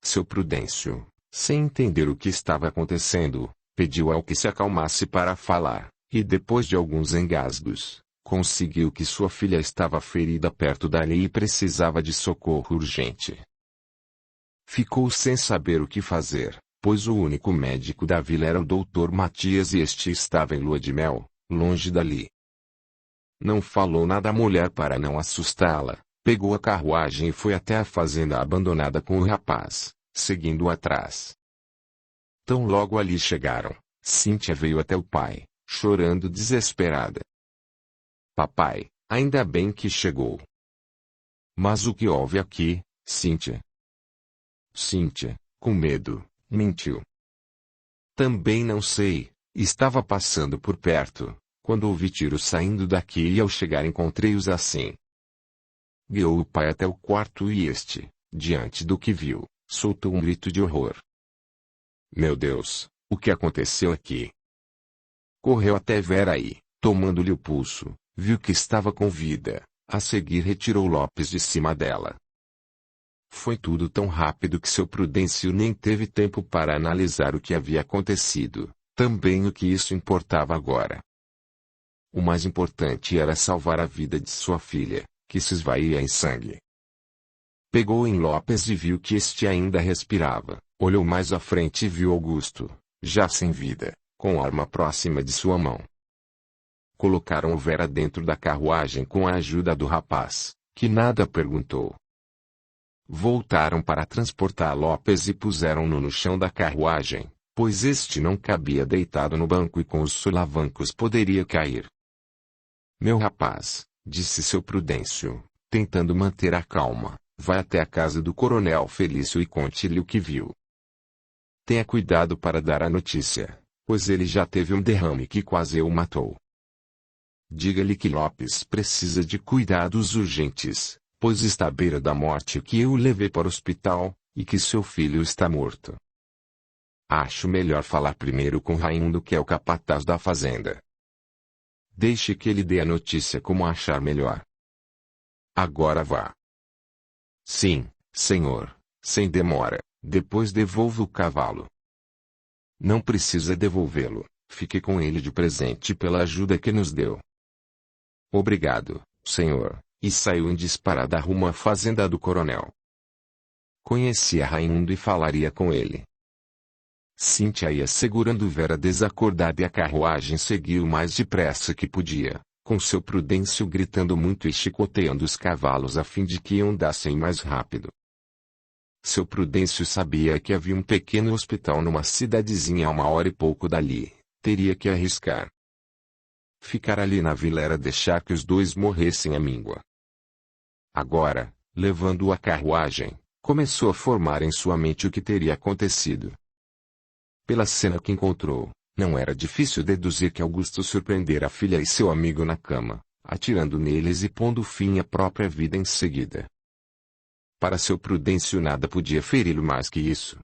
Seu Prudêncio, sem entender o que estava acontecendo, pediu ao que se acalmasse para falar, e depois de alguns engasgos, conseguiu que sua filha estava ferida perto dali e precisava de socorro urgente. Ficou sem saber o que fazer, pois o único médico da vila era o Dr. Matias e este estava em lua de mel, longe dali. Não falou nada à mulher para não assustá-la, pegou a carruagem e foi até a fazenda abandonada com o rapaz, seguindo-o atrás. Tão logo ali chegaram, Cíntia veio até o pai, chorando desesperada. Papai, ainda bem que chegou. Mas o que houve aqui, Cíntia? Cíntia, com medo, mentiu. Também não sei, estava passando por perto, quando ouvi tiros saindo daqui e ao chegar encontrei-os assim. Guiou o pai até o quarto e este, diante do que viu, soltou um grito de horror. Meu Deus, o que aconteceu aqui? Correu até Vera e, tomando-lhe o pulso, viu que estava com vida, a seguir retirou Lopes de cima dela. Foi tudo tão rápido que seu Prudêncio nem teve tempo para analisar o que havia acontecido, também o que isso importava agora. O mais importante era salvar a vida de sua filha, que se esvaía em sangue. Pegou em Lopes e viu que este ainda respirava, olhou mais à frente e viu Augusto, já sem vida, com a arma próxima de sua mão. Colocaram o Vera dentro da carruagem com a ajuda do rapaz, que nada perguntou. Voltaram para transportar Lopes e puseram-no no chão da carruagem, pois este não cabia deitado no banco e com os solavancos poderia cair. Meu rapaz, disse seu Prudêncio, tentando manter a calma, vai até a casa do coronel Felício e conte-lhe o que viu. Tenha cuidado para dar a notícia, pois ele já teve um derrame que quase o matou. Diga-lhe que Lopes precisa de cuidados urgentes, pois está à beira da morte, que eu o levei para o hospital, e que seu filho está morto. Acho melhor falar primeiro com Raimundo, que é o capataz da fazenda. Deixe que ele dê a notícia como achar melhor. Agora vá. Sim, senhor, sem demora, depois devolva o cavalo. Não precisa devolvê-lo, fique com ele de presente pela ajuda que nos deu. Obrigado, senhor, e saiu em disparada rumo à fazenda do coronel. Conhecia Raimundo e falaria com ele. Cíntia ia segurando Vera desacordada e a carruagem seguiu o mais depressa que podia, com seu Prudêncio gritando muito e chicoteando os cavalos a fim de que andassem mais rápido. Seu Prudêncio sabia que havia um pequeno hospital numa cidadezinha a 1 hora e pouco dali, teria que arriscar. Ficar ali na vila era deixar que os dois morressem à míngua. Agora, levando-o à carruagem, começou a formar em sua mente o que teria acontecido. Pela cena que encontrou, não era difícil deduzir que Augusto surpreendera a filha e seu amigo na cama, atirando neles e pondo fim à própria vida em seguida. Para seu Prudêncio nada podia feri-lo mais que isso.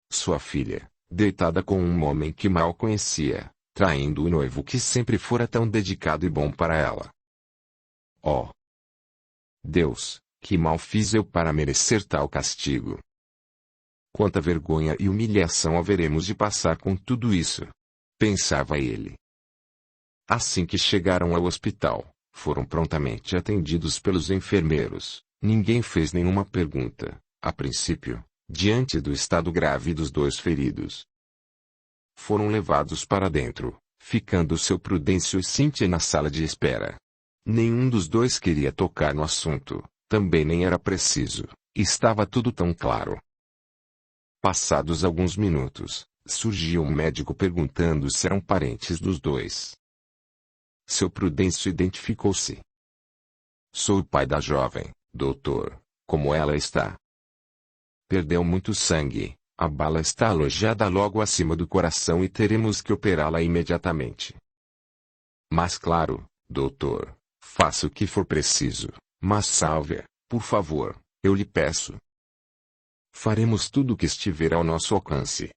Sua filha, deitada com um homem que mal conhecia, traindo o noivo que sempre fora tão dedicado e bom para ela. Oh! Deus, que mal fiz eu para merecer tal castigo? Quanta vergonha e humilhação haveremos de passar com tudo isso? Pensava ele. Assim que chegaram ao hospital, foram prontamente atendidos pelos enfermeiros. Ninguém fez nenhuma pergunta, a princípio, diante do estado grave dos dois feridos. Foram levados para dentro, ficando seu Prudêncio e Cíntia na sala de espera. Nenhum dos dois queria tocar no assunto, também nem era preciso, estava tudo tão claro. Passados alguns minutos, surgiu um médico perguntando se eram parentes dos dois. Seu Prudêncio identificou-se. Sou o pai da jovem, doutor, como ela está? Perdeu muito sangue, A bala está alojada logo acima do coração e teremos que operá-la imediatamente. Mas claro, doutor, faça o que for preciso, mas salve-a, por favor, eu lhe peço. Faremos tudo o que estiver ao nosso alcance.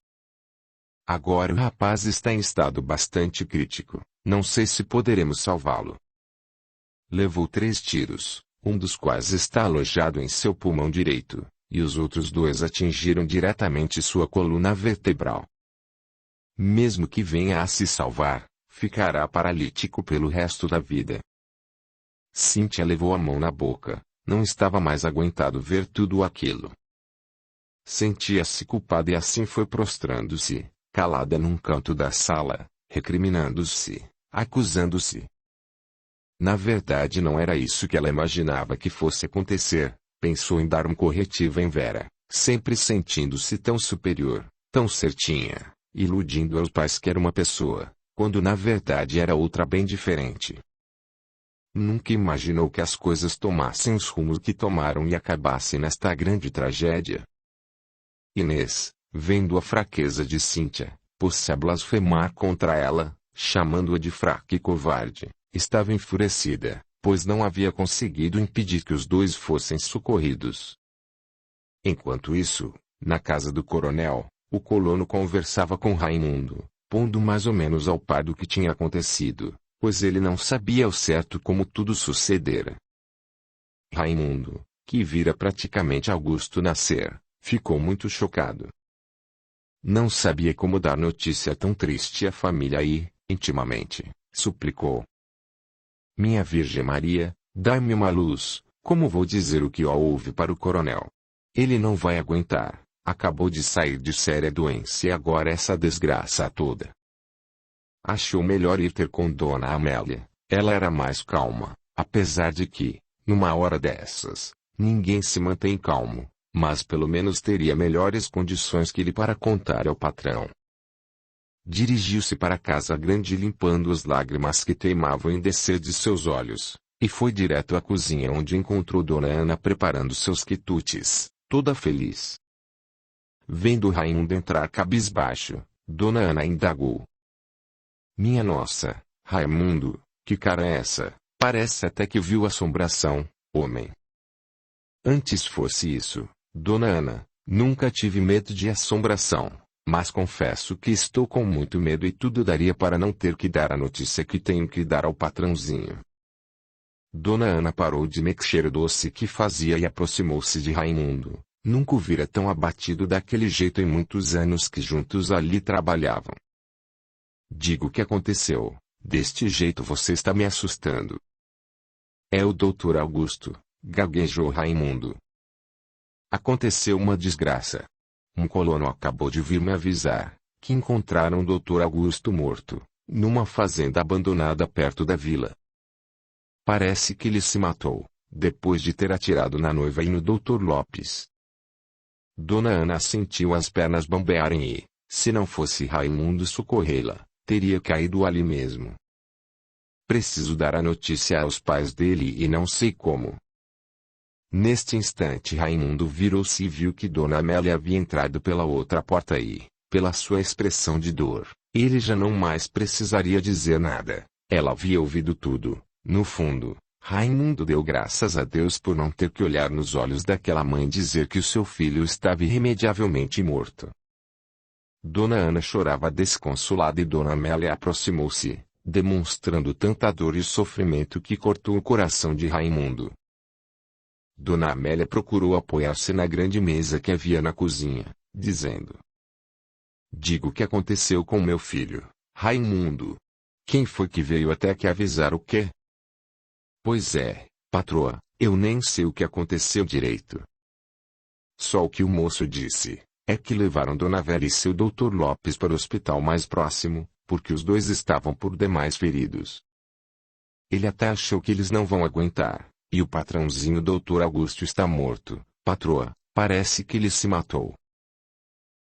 Agora o rapaz está em estado bastante crítico, não sei se poderemos salvá-lo. Levou 3 tiros, um dos quais está alojado em seu pulmão direito, e os outros 2 atingiram diretamente sua coluna vertebral. Mesmo que venha a se salvar, ficará paralítico pelo resto da vida. Cíntia levou a mão na boca, não estava mais aguentado ver tudo aquilo. Sentia-se culpada e assim foi prostrando-se, calada num canto da sala, recriminando-se, acusando-se. Na verdade não era isso que ela imaginava que fosse acontecer, pensou em dar um corretivo em Vera, sempre sentindo-se tão superior, tão certinha, iludindo aos pais que era uma pessoa, quando na verdade era outra bem diferente. Nunca imaginou que as coisas tomassem os rumos que tomaram e acabassem nesta grande tragédia. Inês, vendo a fraqueza de Cíntia, pôs-se a blasfemar contra ela, chamando-a de fraca e covarde. Estava enfurecida, pois não havia conseguido impedir que os 2 fossem socorridos. Enquanto isso, na casa do coronel, o colono conversava com Raimundo, pondo mais ou menos ao par do que tinha acontecido, pois ele não sabia ao certo como tudo sucedera. Raimundo, que vira praticamente Augusto nascer, ficou muito chocado. Não sabia como dar notícia tão triste à família e, intimamente, suplicou. Minha Virgem Maria, dai-me uma luz, como vou dizer o que houve para o coronel? Ele não vai aguentar, acabou de sair de séria doença e agora essa desgraça toda. Achou melhor ir ter com Dona Amélia, ela era mais calma, apesar de que, numa hora dessas, ninguém se mantém calmo, mas pelo menos teria melhores condições que ele para contar ao patrão. Dirigiu-se para a casa grande limpando as lágrimas que teimavam em descer de seus olhos, e foi direto à cozinha onde encontrou Dona Ana preparando seus quitutes, toda feliz. Vendo Raimundo entrar cabisbaixo, Dona Ana indagou. Minha nossa, Raimundo, que cara é essa? Parece até que viu assombração, homem. Antes fosse isso, Dona Ana, nunca tive medo de assombração. Mas confesso que estou com muito medo e tudo daria para não ter que dar a notícia que tenho que dar ao patrãozinho. Dona Ana parou de mexer o doce que fazia e aproximou-se de Raimundo. Nunca o vira tão abatido daquele jeito em muitos anos que juntos ali trabalhavam. Digo o que aconteceu, deste jeito você está me assustando. É o doutor Augusto, gaguejou Raimundo. Aconteceu uma desgraça. Um colono acabou de vir me avisar que encontraram o Dr. Augusto morto, numa fazenda abandonada perto da vila. Parece que ele se matou, depois de ter atirado na noiva e no Dr. Lopes. Dona Ana sentiu as pernas bambearem e, se não fosse Raimundo socorrê-la, teria caído ali mesmo. Preciso dar a notícia aos pais dele e não sei como. Neste instante Raimundo virou-se e viu que Dona Amélia havia entrado pela outra porta e, pela sua expressão de dor, ele já não mais precisaria dizer nada. Ela havia ouvido tudo. No fundo, Raimundo deu graças a Deus por não ter que olhar nos olhos daquela mãe dizer que o seu filho estava irremediavelmente morto. Dona Ana chorava desconsolada e Dona Amélia aproximou-se, demonstrando tanta dor e sofrimento que cortou o coração de Raimundo. Dona Amélia procurou apoiar-se na grande mesa que havia na cozinha, dizendo: Diga o que aconteceu com meu filho, Raimundo. Quem foi que veio até aqui avisar o quê? Pois é, patroa, eu nem sei o que aconteceu direito. Só o que o moço disse, é que levaram Dona Vera e seu Dr. Lopes para o hospital mais próximo, porque os 2 estavam por demais feridos. Ele até achou que eles não vão aguentar. E o patrãozinho Dr. Augusto está morto, patroa, parece que ele se matou.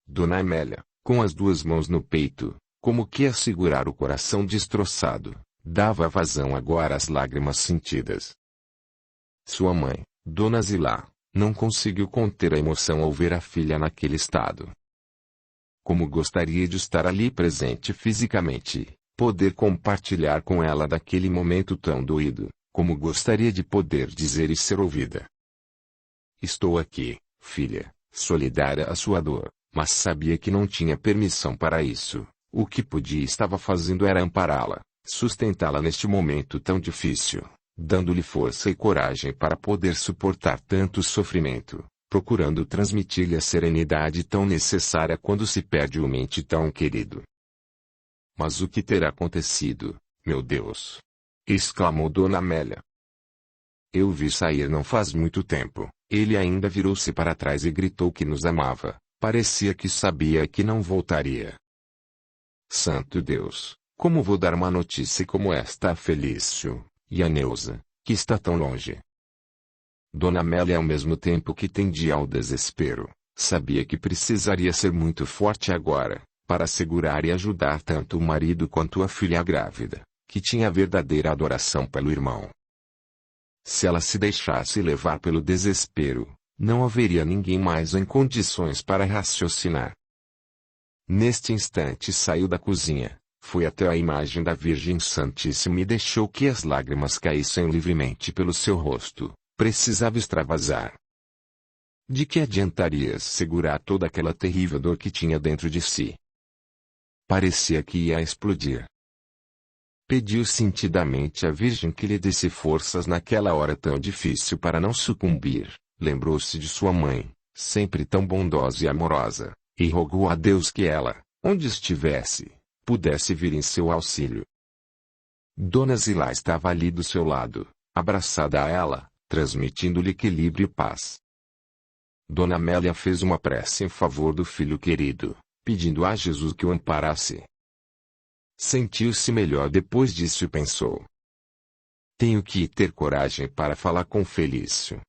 Dona Amélia, com as 2 mãos no peito, como que a segurar o coração destroçado, dava vazão agora às lágrimas sentidas. Sua mãe, Dona Zilá, não conseguiu conter a emoção ao ver a filha naquele estado. Como gostaria de estar ali presente fisicamente, poder compartilhar com ela daquele momento tão doído. Como gostaria de poder dizer e ser ouvida. Estou aqui, filha, solidária à sua dor, mas sabia que não tinha permissão para isso. O que podia e estava fazendo era ampará-la, sustentá-la neste momento tão difícil, dando-lhe força e coragem para poder suportar tanto sofrimento, procurando transmitir-lhe a serenidade tão necessária quando se perde um ente tão querido. Mas o que terá acontecido, meu Deus? Exclamou Dona Amélia. Eu vi sair não faz muito tempo. Ele ainda virou-se para trás e gritou que nos amava. Parecia que sabia que não voltaria. Santo Deus, como vou dar uma notícia como esta a Felício e a Neuza, que está tão longe? Dona Amélia, ao mesmo tempo que tendia ao desespero, sabia que precisaria ser muito forte agora, para segurar e ajudar tanto o marido quanto a filha grávida, que tinha verdadeira adoração pelo irmão. Se ela se deixasse levar pelo desespero, não haveria ninguém mais em condições para raciocinar. Neste instante saiu da cozinha, foi até a imagem da Virgem Santíssima e deixou que as lágrimas caíssem livremente pelo seu rosto. Precisava extravasar. De que adiantaria segurar toda aquela terrível dor que tinha dentro de si? Parecia que ia explodir. Pediu sentidamente à Virgem que lhe desse forças naquela hora tão difícil para não sucumbir. Lembrou-se de sua mãe, sempre tão bondosa e amorosa, e rogou a Deus que ela, onde estivesse, pudesse vir em seu auxílio. Dona Zilá estava ali do seu lado, abraçada a ela, transmitindo-lhe equilíbrio e paz. Dona Amélia fez uma prece em favor do filho querido, pedindo a Jesus que o amparasse. Sentiu-se melhor depois disso e pensou: tenho que ter coragem para falar com Felício.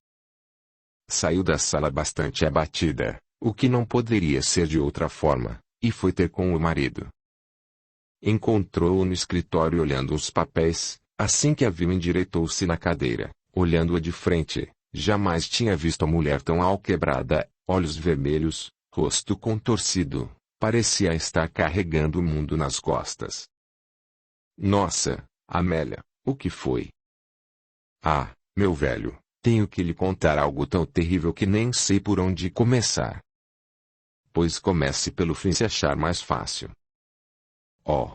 Saiu da sala bastante abatida, o que não poderia ser de outra forma, e foi ter com o marido. Encontrou-o no escritório olhando os papéis. Assim que a viu, endireitou-se na cadeira, olhando-a de frente. Jamais tinha visto a mulher tão alquebrada, olhos vermelhos, rosto contorcido. Parecia estar carregando o mundo nas costas. Nossa, Amélia, o que foi? Ah, meu velho, tenho que lhe contar algo tão terrível que nem sei por onde começar. Pois comece pelo fim, se achar mais fácil. Oh,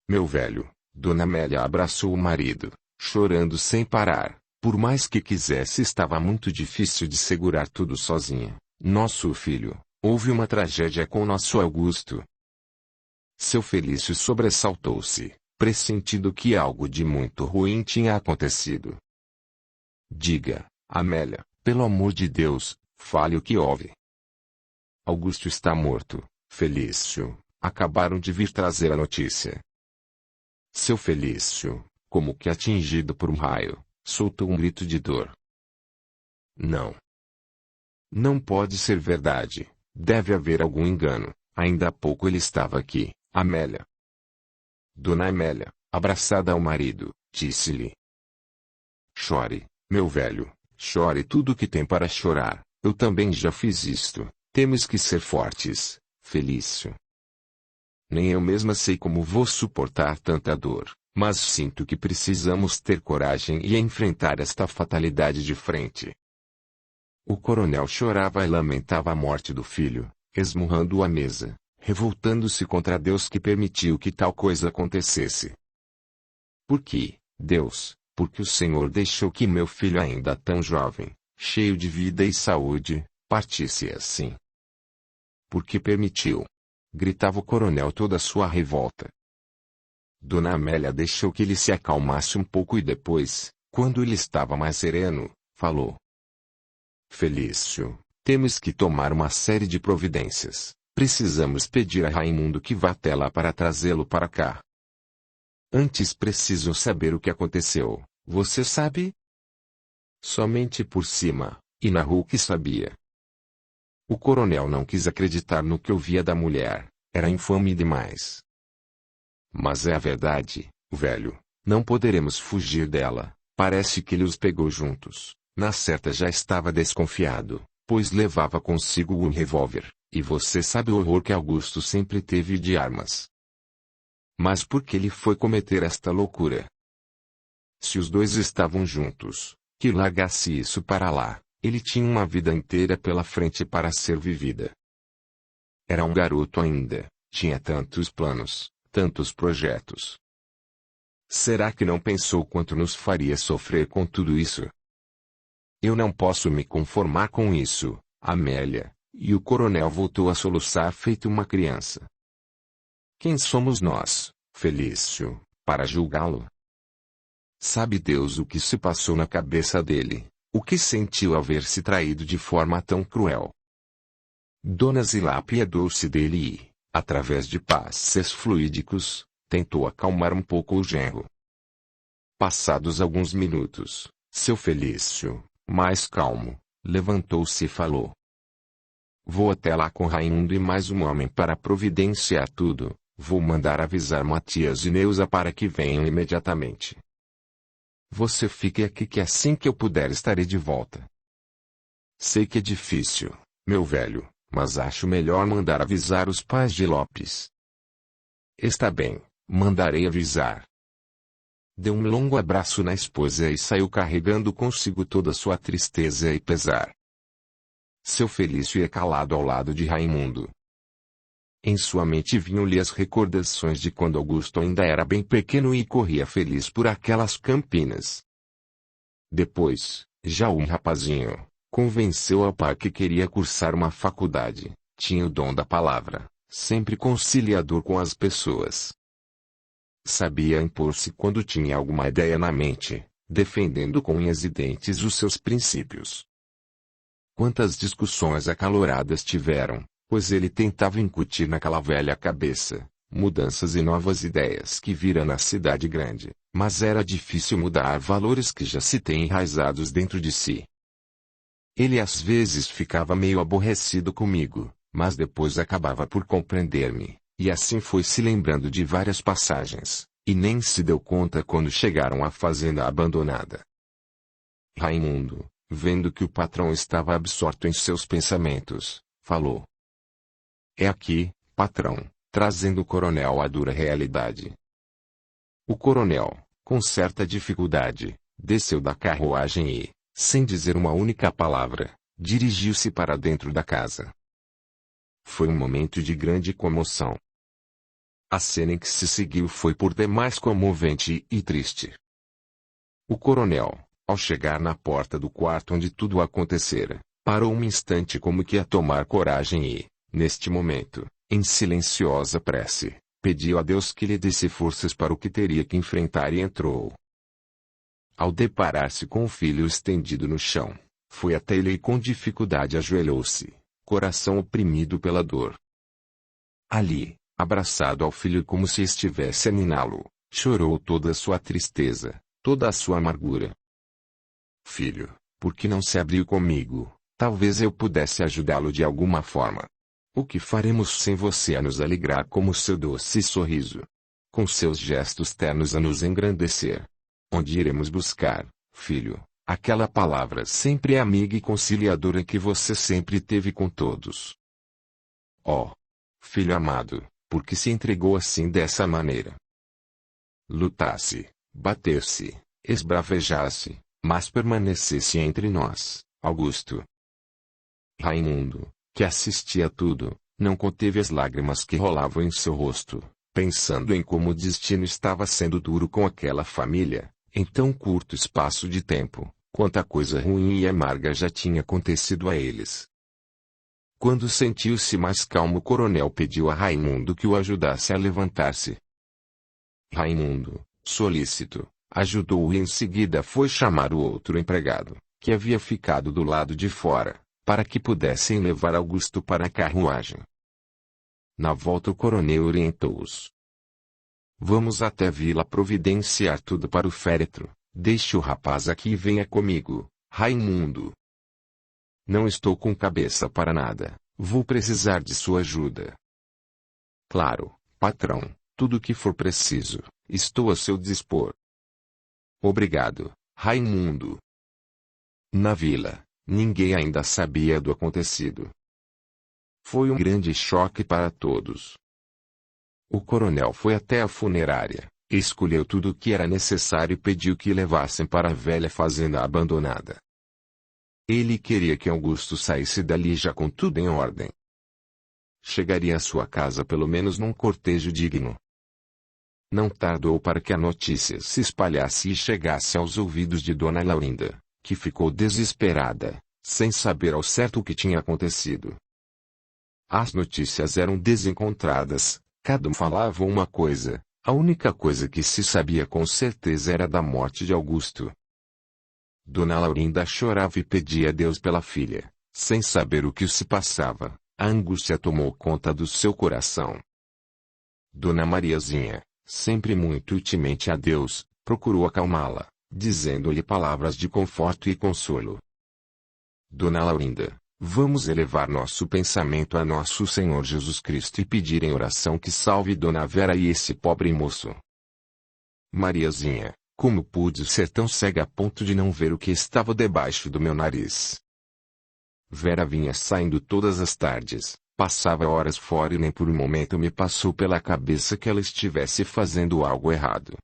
meu velho, Dona Amélia abraçou o marido, chorando sem parar. Por mais que quisesse, estava muito difícil de segurar tudo sozinha. Nosso filho, houve uma tragédia com nosso Augusto. Seu Felício sobressaltou-se, pressentindo que algo de muito ruim tinha acontecido. Diga, Amélia, pelo amor de Deus, fale o que houve. Augusto está morto, Felício. Acabaram de vir trazer a notícia. Seu Felício, como que atingido por um raio, soltou um grito de dor. Não. Não pode ser verdade. Deve haver algum engano. Ainda há pouco ele estava aqui, Amélia. Dona Amélia, abraçada ao marido, disse-lhe: chore, meu velho, chore tudo o que tem para chorar. Eu também já fiz isto. Temos que ser fortes, Felício. Nem eu mesma sei como vou suportar tanta dor, mas sinto que precisamos ter coragem e enfrentar esta fatalidade de frente. O coronel chorava e lamentava a morte do filho, esmurrando a mesa, revoltando-se contra Deus que permitiu que tal coisa acontecesse. Por que, Deus, porque o Senhor deixou que meu filho, ainda tão jovem, cheio de vida e saúde, partisse assim? Por que permitiu? Gritava o coronel, toda a sua revolta. Dona Amélia deixou que ele se acalmasse um pouco e depois, quando ele estava mais sereno, falou: Felício, temos que tomar uma série de providências. Precisamos pedir a Raimundo que vá até lá para trazê-lo para cá. Antes preciso saber o que aconteceu. Você sabe? Somente por cima, e na rua que sabia. O coronel não quis acreditar no que ouvia da mulher. Era infame demais. Mas é a verdade, velho. Não poderemos fugir dela. Parece que ele os pegou juntos. Na certa já estava desconfiado. pois levava consigo um revólver, e você sabe o horror que Augusto sempre teve de armas. Mas por que ele foi cometer esta loucura? Se os dois estavam juntos, que largasse isso para lá, ele tinha uma vida inteira pela frente para ser vivida. Era um garoto ainda, tinha tantos planos, tantos projetos. Será que não pensou quanto nos faria sofrer com tudo isso? Eu não posso me conformar com isso, Amélia, e o coronel voltou a soluçar feito uma criança. Quem somos nós, Felício, para julgá-lo? Sabe Deus o que se passou na cabeça dele, o que sentiu ao ver-se traído de forma tão cruel. Dona Zilá apiedou-se dele e, através de passes fluídicos, tentou acalmar um pouco o genro. Passados alguns minutos, seu Felício, mais calmo, levantou-se e falou: Vou até lá com Raimundo e mais um homem para providenciar tudo. Vou mandar avisar Matias e Neuza para que venham imediatamente. Você fique aqui que assim que eu puder estarei de volta. Sei que é difícil, meu velho, mas acho melhor mandar avisar os pais de Lopes. Está bem, mandarei avisar. Deu um longo abraço na esposa e saiu carregando consigo toda sua tristeza e pesar. Seu Felício ia calado ao lado de Raimundo. Em sua mente vinham-lhe as recordações de quando Augusto ainda era bem pequeno e corria feliz por aquelas campinas. Depois, já um rapazinho, convenceu ao pai que queria cursar uma faculdade, tinha o dom da palavra, sempre conciliador com as pessoas. Sabia impor-se quando tinha alguma ideia na mente, defendendo com unhas e dentes os seus princípios. Quantas discussões acaloradas tiveram, pois ele tentava incutir naquela velha cabeça mudanças e novas ideias que vira na cidade grande, mas era difícil mudar valores que já se têm enraizados dentro de si. Ele às vezes ficava meio aborrecido comigo, mas depois acabava por compreender-me, e assim foi se lembrando de várias passagens, e nem se deu conta quando chegaram à fazenda abandonada. Raimundo, vendo que o patrão estava absorto em seus pensamentos, falou: É aqui, patrão, trazendo o coronel à dura realidade. O coronel, com certa dificuldade, desceu da carruagem e, sem dizer uma única palavra, dirigiu-se para dentro da casa. Foi um momento de grande comoção. A cena em que se seguiu foi por demais comovente e triste. O coronel, ao chegar na porta do quarto onde tudo acontecera, parou um instante como que a tomar coragem e, neste momento, em silenciosa prece, pediu a Deus que lhe desse forças para o que teria que enfrentar e entrou. Ao deparar-se com o filho estendido no chão, foi até ele e com dificuldade ajoelhou-se, coração oprimido pela dor. Ali, abraçado ao filho como se estivesse a niná-lo, chorou toda a sua tristeza, toda a sua amargura. Filho, por que não se abriu comigo? Talvez eu pudesse ajudá-lo de alguma forma. O que faremos sem você a nos alegrar como seu doce sorriso? Com seus gestos ternos a nos engrandecer? Onde iremos buscar, filho, aquela palavra sempre amiga e conciliadora que você sempre teve com todos? Oh, filho amado, por que se entregou assim dessa maneira? Lutasse, bater-se, esbravejasse, mas permanecesse entre nós, Augusto. Raimundo, que assistia a tudo, não conteve as lágrimas que rolavam em seu rosto, pensando em como o destino estava sendo duro com aquela família, em tão curto espaço de tempo, quanta coisa ruim e amarga já tinha acontecido a eles. Quando sentiu-se mais calmo, o coronel pediu a Raimundo que o ajudasse a levantar-se. Raimundo, solícito, ajudou-o e em seguida foi chamar o outro empregado, que havia ficado do lado de fora, para que pudessem levar Augusto para a carruagem. Na volta o coronel orientou-os. Vamos até a vila providenciar tudo para o féretro, deixe o rapaz aqui e venha comigo, Raimundo. Não estou com cabeça para nada, vou precisar de sua ajuda. Claro, patrão, tudo o que for preciso, estou a seu dispor. Obrigado, Raimundo. Na vila, ninguém ainda sabia do acontecido. Foi um grande choque para todos. O coronel foi até a funerária, escolheu tudo o que era necessário e pediu que levassem para a velha fazenda abandonada. Ele queria que Augusto saísse dali já com tudo em ordem. Chegaria à sua casa pelo menos num cortejo digno. Não tardou para que a notícia se espalhasse e chegasse aos ouvidos de Dona Laurinda, que ficou desesperada, sem saber ao certo o que tinha acontecido. As notícias eram desencontradas, cada um falava uma coisa, a única coisa que se sabia com certeza era da morte de Augusto. Dona Laurinda chorava e pedia a Deus pela filha, sem saber o que se passava, a angústia tomou conta do seu coração. Dona Mariazinha, sempre muito temente a Deus, procurou acalmá-la, dizendo-lhe palavras de conforto e consolo. Dona Laurinda, vamos elevar nosso pensamento a nosso Senhor Jesus Cristo e pedir em oração que salve Dona Vera e esse pobre moço. Mariazinha, como pude ser tão cega a ponto de não ver o que estava debaixo do meu nariz? Vera vinha saindo todas as tardes, passava horas fora e nem por um momento me passou pela cabeça que ela estivesse fazendo algo errado.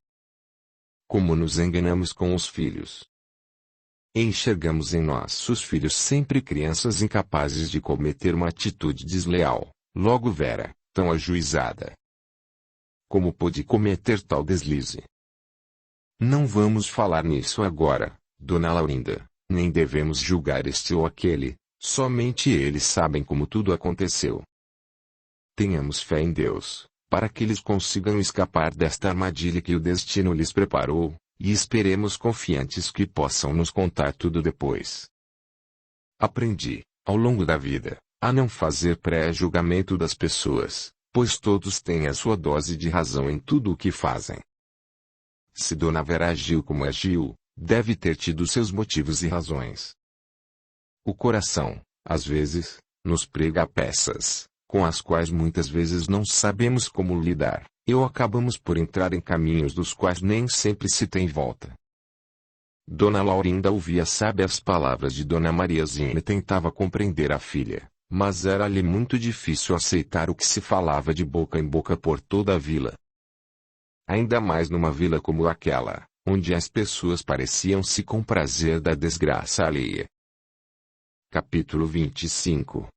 Como nos enganamos com os filhos. Enxergamos em nossos filhos sempre crianças incapazes de cometer uma atitude desleal, logo Vera, tão ajuizada. Como pôde cometer tal deslize? Não vamos falar nisso agora, Dona Laurinda, nem devemos julgar este ou aquele, somente eles sabem como tudo aconteceu. Tenhamos fé em Deus, para que eles consigam escapar desta armadilha que o destino lhes preparou, e esperemos confiantes que possam nos contar tudo depois. Aprendi, ao longo da vida, a não fazer pré-julgamento das pessoas, pois todos têm a sua dose de razão em tudo o que fazem. Se Dona Vera agiu como agiu, deve ter tido seus motivos e razões. O coração, às vezes, nos prega peças, com as quais muitas vezes não sabemos como lidar, e acabamos por entrar em caminhos dos quais nem sempre se tem volta. Dona Laurinda ouvia sábias palavras de Dona Mariazinha e tentava compreender a filha, mas era-lhe muito difícil aceitar o que se falava de boca em boca por toda a vila. Ainda mais numa vila como aquela, onde as pessoas pareciam se comprazer da desgraça alheia. Capítulo 25.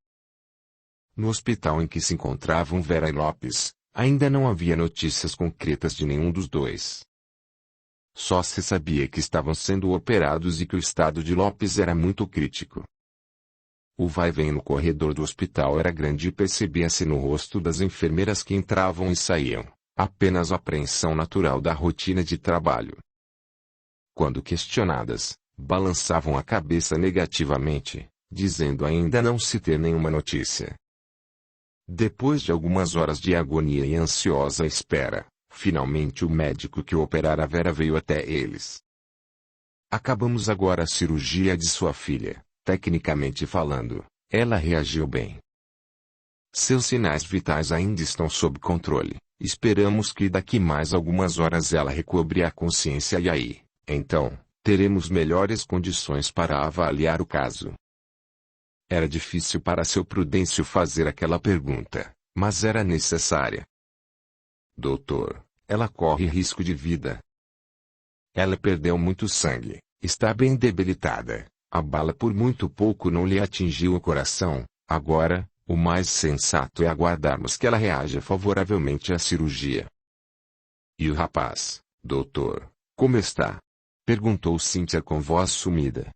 No hospital em que se encontravam Vera e Lopes, ainda não havia notícias concretas de nenhum dos dois. Só se sabia que estavam sendo operados e que o estado de Lopes era muito crítico. O vai-vem no corredor do hospital era grande e percebia-se no rosto das enfermeiras que entravam e saíam, apenas a apreensão natural da rotina de trabalho. Quando questionadas, balançavam a cabeça negativamente, dizendo ainda não se ter nenhuma notícia. Depois de algumas horas de agonia e ansiosa espera, finalmente o médico que operara Vera veio até eles. Acabamos agora a cirurgia de sua filha, tecnicamente falando, ela reagiu bem. Seus sinais vitais ainda estão sob controle, esperamos que daqui mais algumas horas ela recobre a consciência e aí, então, teremos melhores condições para avaliar o caso. Era difícil para seu Prudêncio fazer aquela pergunta, mas era necessária. Doutor, ela corre risco de vida. Ela perdeu muito sangue, está bem debilitada, a bala por muito pouco não lhe atingiu o coração, agora, o mais sensato é aguardarmos que ela reaja favoravelmente à cirurgia. E o rapaz, doutor, como está? Perguntou Cíntia com voz sumida.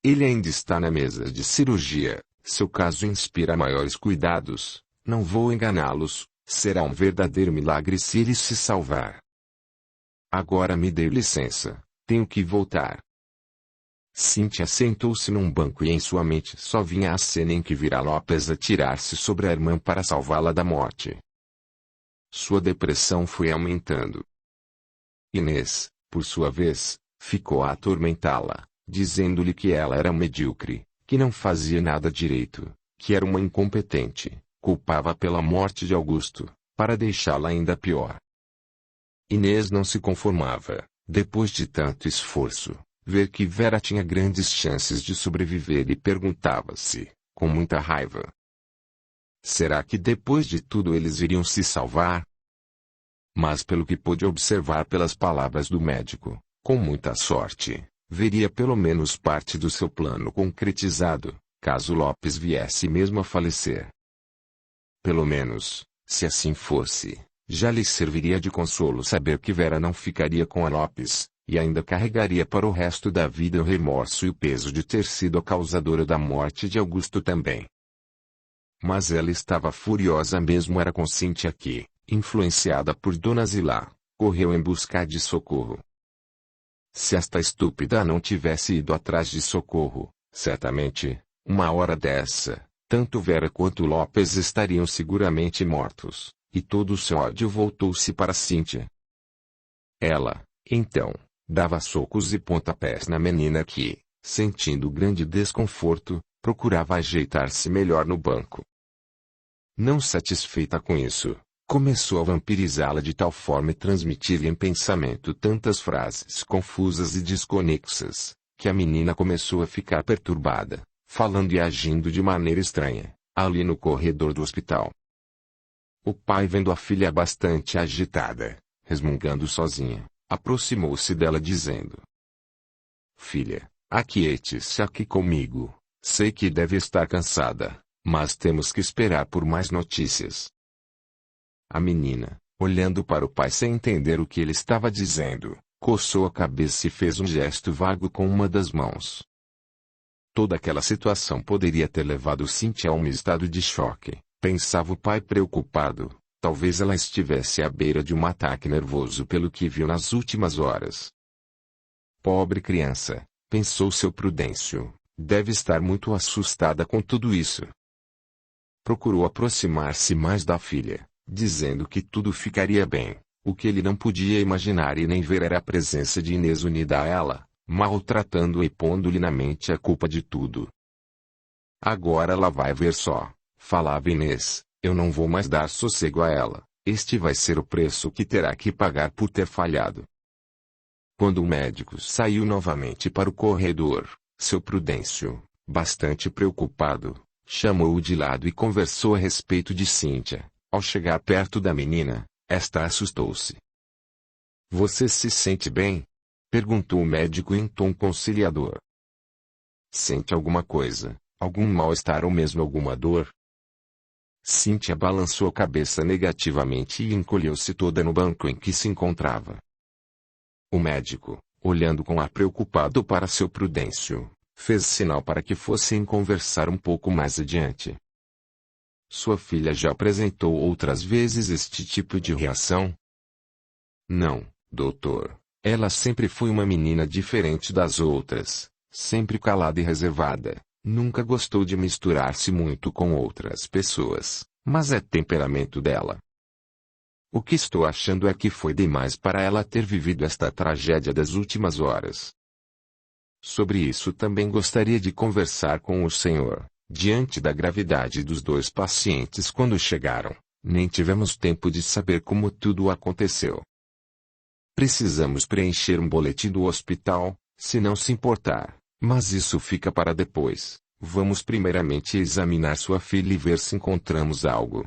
Ele ainda está na mesa de cirurgia, seu caso inspira maiores cuidados, não vou enganá-los, será um verdadeiro milagre se ele se salvar. Agora me dê licença, tenho que voltar. Cíntia sentou-se num banco e em sua mente só vinha a cena em que vira Lopes atirar-se sobre a irmã para salvá-la da morte. Sua depressão foi aumentando. Inês, por sua vez, ficou a atormentá-la, dizendo-lhe que ela era medíocre, que não fazia nada direito, que era uma incompetente, culpava pela morte de Augusto, para deixá-la ainda pior. Inês não se conformava, depois de tanto esforço, ver que Vera tinha grandes chances de sobreviver e perguntava-se, com muita raiva: será que depois de tudo eles iriam se salvar? Mas pelo que pôde observar pelas palavras do médico, com muita sorte, veria pelo menos parte do seu plano concretizado, caso Lopes viesse mesmo a falecer. Pelo menos, se assim fosse, já lhe serviria de consolo saber que Vera não ficaria com a Lopes, e ainda carregaria para o resto da vida o remorso e o peso de ter sido a causadora da morte de Augusto também. Mas ela estava furiosa mesmo era com Cíntia que, influenciada por Dona Zilá, correu em busca de socorro. Se esta estúpida não tivesse ido atrás de socorro, certamente, uma hora dessa, tanto Vera quanto Lopes estariam seguramente mortos, e todo o seu ódio voltou-se para Cíntia. Ela, então, dava socos e pontapés na menina que, sentindo grande desconforto, procurava ajeitar-se melhor no banco. Não satisfeita com isso, começou a vampirizá-la de tal forma e transmitir-lhe em pensamento tantas frases confusas e desconexas, que a menina começou a ficar perturbada, falando e agindo de maneira estranha, ali no corredor do hospital. O pai, vendo a filha bastante agitada, resmungando sozinha, aproximou-se dela dizendo: filha, aquiete-se aqui comigo, sei que deve estar cansada, mas temos que esperar por mais notícias. A menina, olhando para o pai sem entender o que ele estava dizendo, coçou a cabeça e fez um gesto vago com uma das mãos. Toda aquela situação poderia ter levado Cíntia a um estado de choque, pensava o pai preocupado. Talvez ela estivesse à beira de um ataque nervoso pelo que viu nas últimas horas. Pobre criança, pensou seu Prudêncio, deve estar muito assustada com tudo isso. Procurou aproximar-se mais da filha, dizendo que tudo ficaria bem. O que ele não podia imaginar e nem ver era a presença de Inês unida a ela, maltratando-a e pondo-lhe na mente a culpa de tudo. Agora ela vai ver só, falava Inês, eu não vou mais dar sossego a ela, este vai ser o preço que terá que pagar por ter falhado. Quando o médico saiu novamente para o corredor, seu Prudêncio, bastante preocupado, chamou-o de lado e conversou a respeito de Cíntia. Ao chegar perto da menina, esta assustou-se. Você se sente bem? Perguntou o médico em tom conciliador. Sente alguma coisa, algum mal-estar ou mesmo alguma dor? Cíntia balançou a cabeça negativamente e encolheu-se toda no banco em que se encontrava. O médico, olhando com ar preocupado para seu Prudêncio, fez sinal para que fossem conversar um pouco mais adiante. Sua filha já apresentou outras vezes este tipo de reação? Não, doutor. Ela sempre foi uma menina diferente das outras, sempre calada e reservada, nunca gostou de misturar-se muito com outras pessoas, mas é temperamento dela. O que estou achando é que foi demais para ela ter vivido esta tragédia das últimas horas. Sobre isso também gostaria de conversar com o senhor. Diante da gravidade dos dois pacientes quando chegaram, nem tivemos tempo de saber como tudo aconteceu. Precisamos preencher um boletim do hospital, se não se importar, mas isso fica para depois. Vamos primeiramente examinar sua filha e ver se encontramos algo.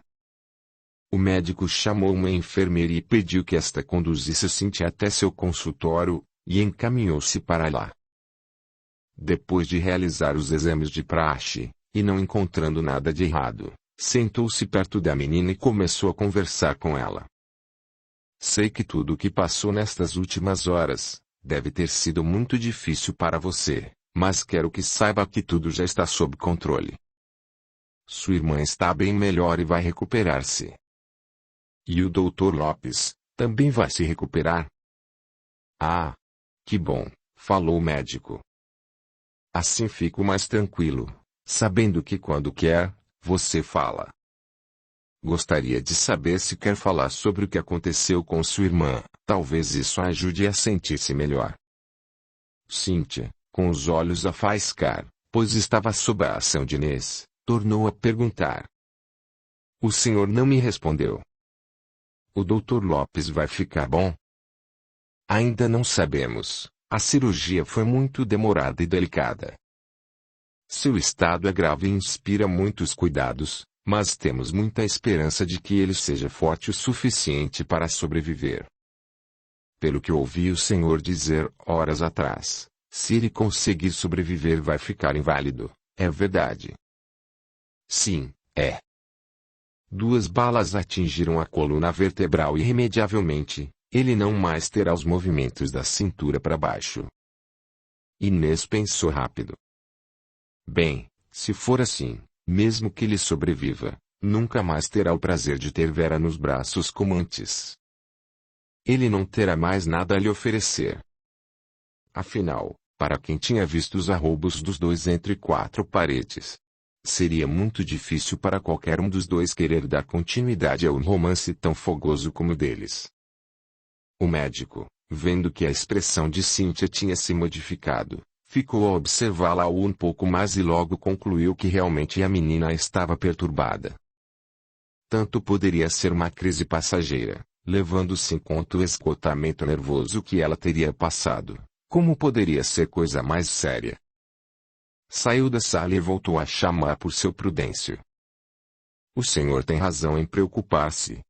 O médico chamou uma enfermeira e pediu que esta conduzisse Cíntia até seu consultório, e encaminhou-se para lá. Depois de realizar os exames de praxe, e não encontrando nada de errado, sentou-se perto da menina e começou a conversar com ela. Sei que tudo o que passou nestas últimas horas, deve ter sido muito difícil para você, mas quero que saiba que tudo já está sob controle. Sua irmã está bem melhor e vai recuperar-se. E o Dr. Lopes, também vai se recuperar? Ah! Que bom, falou o médico. Assim fico mais tranquilo, sabendo que quando quer, você fala. Gostaria de saber se quer falar sobre o que aconteceu com sua irmã, talvez isso a ajude a sentir-se melhor. Cíntia, com os olhos a faiscar, pois estava sob a ação de Inês, tornou a perguntar. O senhor não me respondeu. O Dr. Lopes vai ficar bom? Ainda não sabemos, A cirurgia foi muito demorada e delicada. Seu estado é grave e inspira muitos cuidados, mas temos muita esperança de que ele seja forte o suficiente para sobreviver. Pelo que ouvi o Senhor dizer horas atrás, se ele conseguir sobreviver vai ficar inválido, é verdade? Sim, é. 2 balas atingiram a coluna vertebral irremediavelmente, ele não mais terá os movimentos da cintura para baixo. Inês pensou rápido. Bem, se for assim, mesmo que ele sobreviva, nunca mais terá o prazer de ter Vera nos braços como antes. Ele não terá mais nada a lhe oferecer. Afinal, para quem tinha visto os arroubos dos dois entre 4 paredes, seria muito difícil para qualquer um dos dois querer dar continuidade a um romance tão fogoso como o deles. O médico, vendo que a expressão de Cíntia tinha se modificado, ficou a observá-la um pouco mais e logo concluiu que realmente a menina estava perturbada. Tanto poderia ser uma crise passageira, levando-se em conta o esgotamento nervoso que ela teria passado, como poderia ser coisa mais séria. Saiu da sala e voltou a chamar por seu Prudêncio. O senhor tem razão em preocupar-se.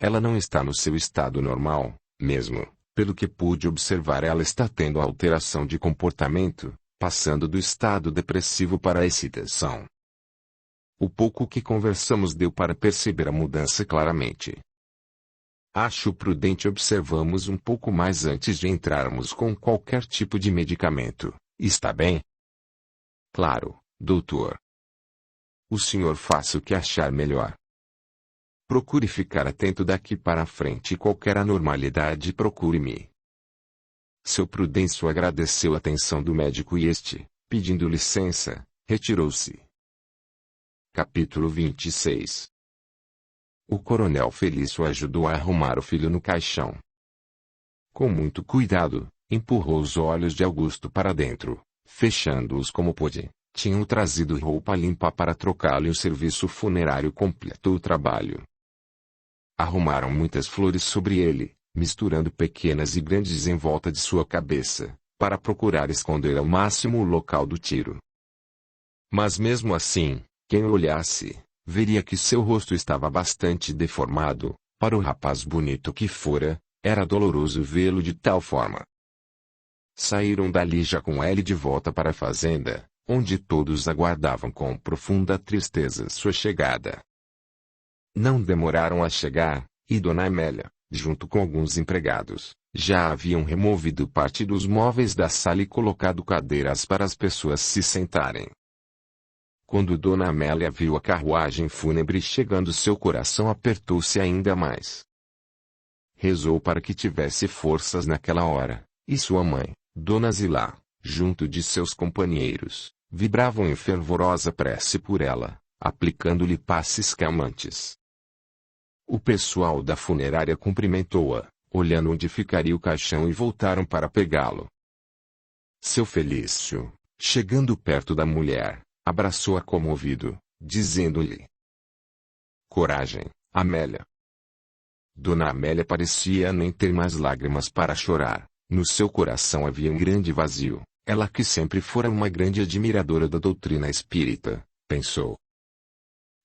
Ela não está no seu estado normal, mesmo. Pelo que pude observar, ela está tendo alteração de comportamento, passando do estado depressivo para a excitação. O pouco que conversamos deu para perceber a mudança claramente. Acho prudente observarmos um pouco mais antes de entrarmos com qualquer tipo de medicamento, está bem? Claro, doutor. O senhor faça o que achar melhor. Procure ficar atento daqui para frente e qualquer anormalidade procure-me. Seu Prudêncio agradeceu a atenção do médico e este, pedindo licença, retirou-se. Capítulo 26. O coronel Felício ajudou a arrumar o filho no caixão. Com muito cuidado, empurrou os olhos de Augusto para dentro, fechando-os como pôde. Tinham trazido roupa limpa para trocá-lo e o serviço funerário completou o trabalho. Arrumaram muitas flores sobre ele, misturando pequenas e grandes em volta de sua cabeça, para procurar esconder ao máximo o local do tiro. Mas mesmo assim, quem o olhasse, veria que seu rosto estava bastante deformado. Para o rapaz bonito que fora, era doloroso vê-lo de tal forma. Saíram dali já com ele de volta para a fazenda, onde todos aguardavam com profunda tristeza sua chegada. Não demoraram a chegar, e Dona Amélia, junto com alguns empregados, já haviam removido parte dos móveis da sala e colocado cadeiras para as pessoas se sentarem. Quando Dona Amélia viu a carruagem fúnebre chegando, seu coração apertou-se ainda mais. Rezou para que tivesse forças naquela hora, e sua mãe, Dona Zilá, junto de seus companheiros, vibravam em fervorosa prece por ela, aplicando-lhe passes calmantes. O pessoal da funerária cumprimentou-a, olhando onde ficaria o caixão e voltaram para pegá-lo. Seu Felício, chegando perto da mulher, abraçou-a comovido, dizendo-lhe: Coragem, Amélia. Dona Amélia parecia nem ter mais lágrimas para chorar, no seu coração havia um grande vazio, ela que sempre fora uma grande admiradora da doutrina espírita, pensou.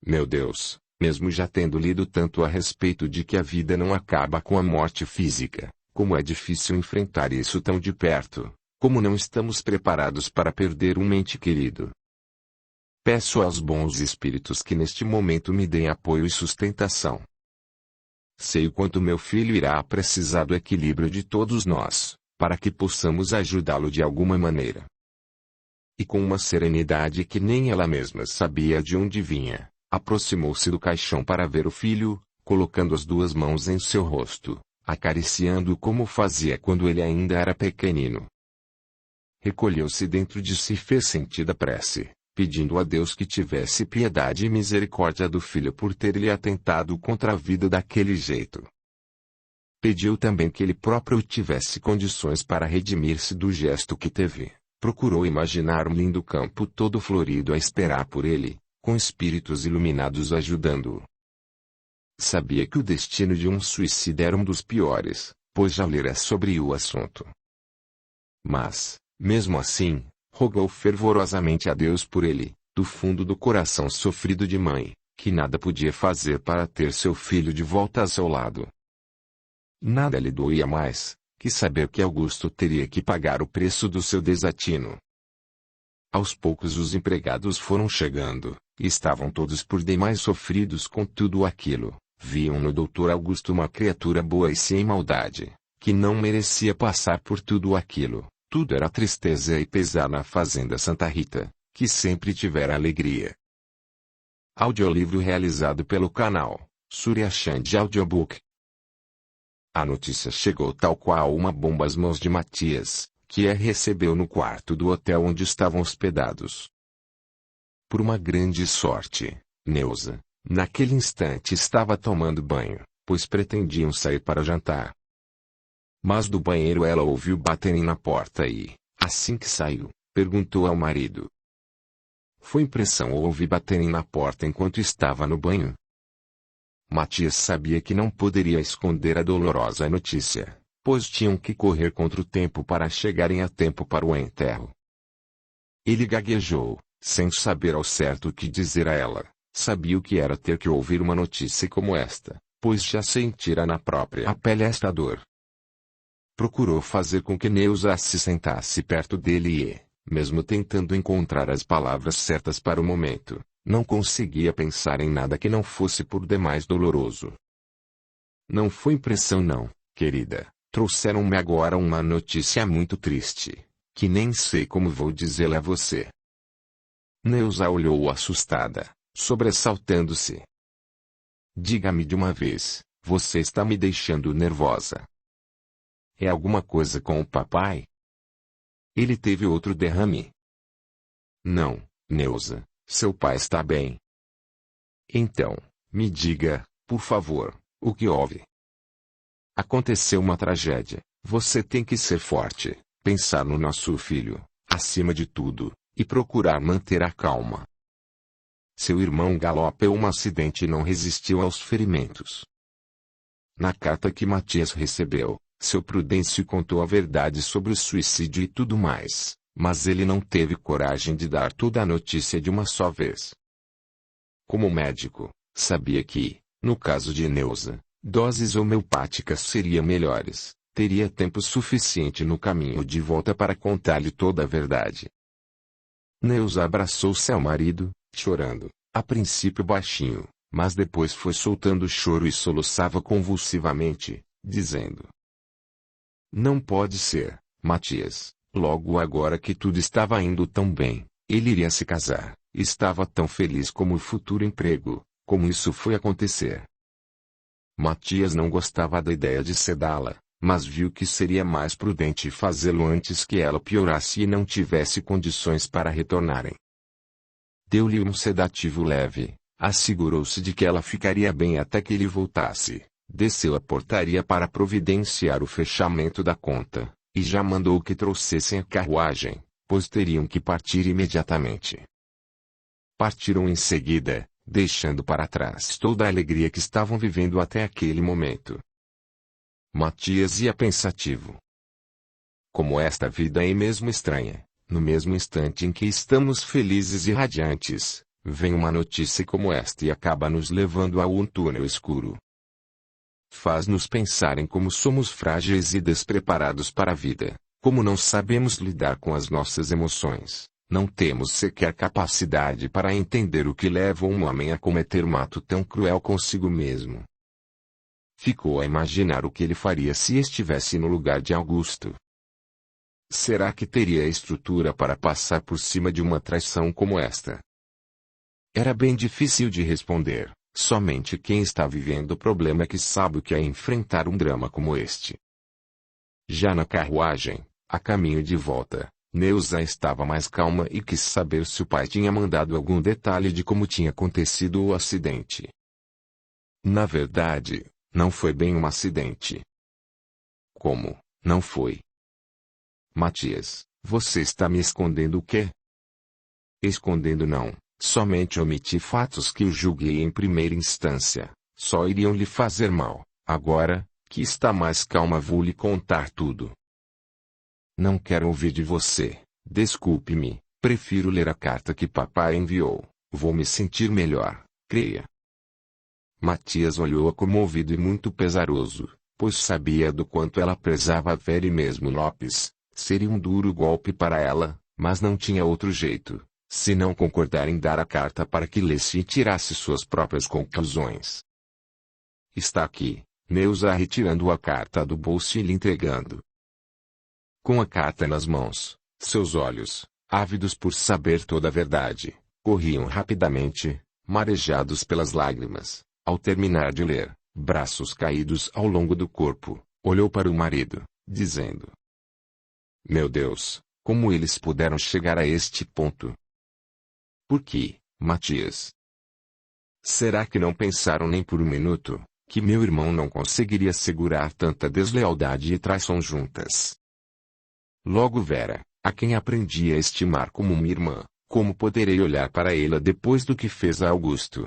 Meu Deus! Mesmo já tendo lido tanto a respeito de que a vida não acaba com a morte física, como é difícil enfrentar isso tão de perto, como não estamos preparados para perder um ente querido. Peço aos bons espíritos que neste momento me deem apoio e sustentação. Sei o quanto meu filho irá precisar do equilíbrio de todos nós, para que possamos ajudá-lo de alguma maneira. E com uma serenidade que nem ela mesma sabia de onde vinha, aproximou-se do caixão para ver o filho, colocando as 2 mãos em seu rosto, acariciando-o como fazia quando ele ainda era pequenino. Recolheu-se dentro de si e fez sentida prece, pedindo a Deus que tivesse piedade e misericórdia do filho por ter lhe atentado contra a vida daquele jeito. Pediu também que ele próprio tivesse condições para redimir-se do gesto que teve. Procurou imaginar um lindo campo todo florido a esperar por ele, com espíritos iluminados ajudando-o. Sabia que o destino de um suicida era um dos piores, pois já lera sobre o assunto. Mas, mesmo assim, rogou fervorosamente a Deus por ele, do fundo do coração sofrido de mãe, que nada podia fazer para ter seu filho de volta a seu lado. Nada lhe doía mais, que saber que Augusto teria que pagar o preço do seu desatino. Aos poucos os empregados foram chegando, e estavam todos por demais sofridos com tudo aquilo. Viam no Dr. Augusto uma criatura boa e sem maldade, que não merecia passar por tudo aquilo. Tudo era tristeza e pesar na fazenda Santa Rita, que sempre tivera alegria. Audiolivro realizado pelo canal Surya Chand Audiobook. A notícia chegou tal qual uma bomba às mãos de Matias, que a recebeu no quarto do hotel onde estavam hospedados. Por uma grande sorte, Neuza, naquele instante estava tomando banho, pois pretendiam sair para jantar. Mas do banheiro ela ouviu baterem na porta e, assim que saiu, perguntou ao marido. Foi impressão ou ouvi baterem na porta enquanto estava no banho? Matias sabia que não poderia esconder a dolorosa notícia, pois tinham que correr contra o tempo para chegarem a tempo para o enterro. Ele gaguejou, sem saber ao certo o que dizer a ela. Sabia o que era ter que ouvir uma notícia como esta, pois já sentira na própria pele esta dor. Procurou fazer com que Neuza se sentasse perto dele e, mesmo tentando encontrar as palavras certas para o momento, não conseguia pensar em nada que não fosse por demais doloroso. Não foi impressão não, querida. Trouxeram-me agora uma notícia muito triste, que nem sei como vou dizê-la a você. Neuza olhou assustada, sobressaltando-se. Diga-me de uma vez, você está me deixando nervosa. É alguma coisa com o papai? Ele teve outro derrame? Não, Neuza, seu pai está bem. Então, me diga, por favor, o que houve? Aconteceu uma tragédia. Você tem que ser forte, pensar no nosso filho, acima de tudo, e procurar manter a calma. Seu irmão galopou um acidente e não resistiu aos ferimentos. Na carta que Matias recebeu, seu Prudêncio contou a verdade sobre o suicídio e tudo mais, mas ele não teve coragem de dar toda a notícia de uma só vez. Como médico, sabia que, no caso de Neuza, doses homeopáticas seriam melhores, teria tempo suficiente no caminho de volta para contar-lhe toda a verdade. Neuza abraçou seu marido, chorando, a princípio baixinho, mas depois foi soltando o choro e soluçava convulsivamente, dizendo: Não pode ser, Matias, logo agora que tudo estava indo tão bem, ele iria se casar, estava tão feliz como o futuro emprego, como isso foi acontecer. Matias não gostava da ideia de sedá-la, mas viu que seria mais prudente fazê-lo antes que ela piorasse e não tivesse condições para retornarem. Deu-lhe um sedativo leve, assegurou-se de que ela ficaria bem até que ele voltasse, desceu a portaria para providenciar o fechamento da conta, e já mandou que trouxessem a carruagem, pois teriam que partir imediatamente. Partiram em seguida, deixando para trás toda a alegria que estavam vivendo até aquele momento. Matias ia pensativo. Como esta vida é mesmo estranha, no mesmo instante em que estamos felizes e radiantes, vem uma notícia como esta e acaba nos levando a um túnel escuro. Faz-nos pensar em como somos frágeis e despreparados para a vida, como não sabemos lidar com as nossas emoções, não temos sequer capacidade para entender o que leva um homem a cometer um ato tão cruel consigo mesmo. Ficou a imaginar o que ele faria se estivesse no lugar de Augusto. Será que teria estrutura para passar por cima de uma traição como esta? Era bem difícil de responder, somente quem está vivendo o problema é que sabe o que é enfrentar um drama como este. Já na carruagem, a caminho de volta, Neuza estava mais calma e quis saber se o pai tinha mandado algum detalhe de como tinha acontecido o acidente. Na verdade, não foi bem um acidente. Como, não foi? Matias, você está me escondendo o quê? Escondendo não, somente omiti fatos que eu julguei em primeira instância, só iriam lhe fazer mal. Agora, que está mais calma, vou lhe contar tudo. Não quero ouvir de você. Desculpe-me, prefiro ler a carta que papai enviou. Vou me sentir melhor, creia. Matias olhou-a comovido e muito pesaroso, pois sabia do quanto ela prezava a Vera e mesmo Lopes. Seria um duro golpe para ela, mas não tinha outro jeito, se não concordar em dar a carta para que lesse e tirasse suas próprias conclusões. Está aqui, Neuza retirando a carta do bolso e lhe entregando. Com a carta nas mãos, seus olhos, ávidos por saber toda a verdade, corriam rapidamente, marejados pelas lágrimas. Ao terminar de ler, braços caídos ao longo do corpo, olhou para o marido, dizendo: Meu Deus, como eles puderam chegar a este ponto? Por que, Matias? Será que não pensaram nem por um minuto, que meu irmão não conseguiria segurar tanta deslealdade e traição juntas? Logo Vera, a quem aprendi a estimar como uma irmã, como poderei olhar para ela depois do que fez a Augusto?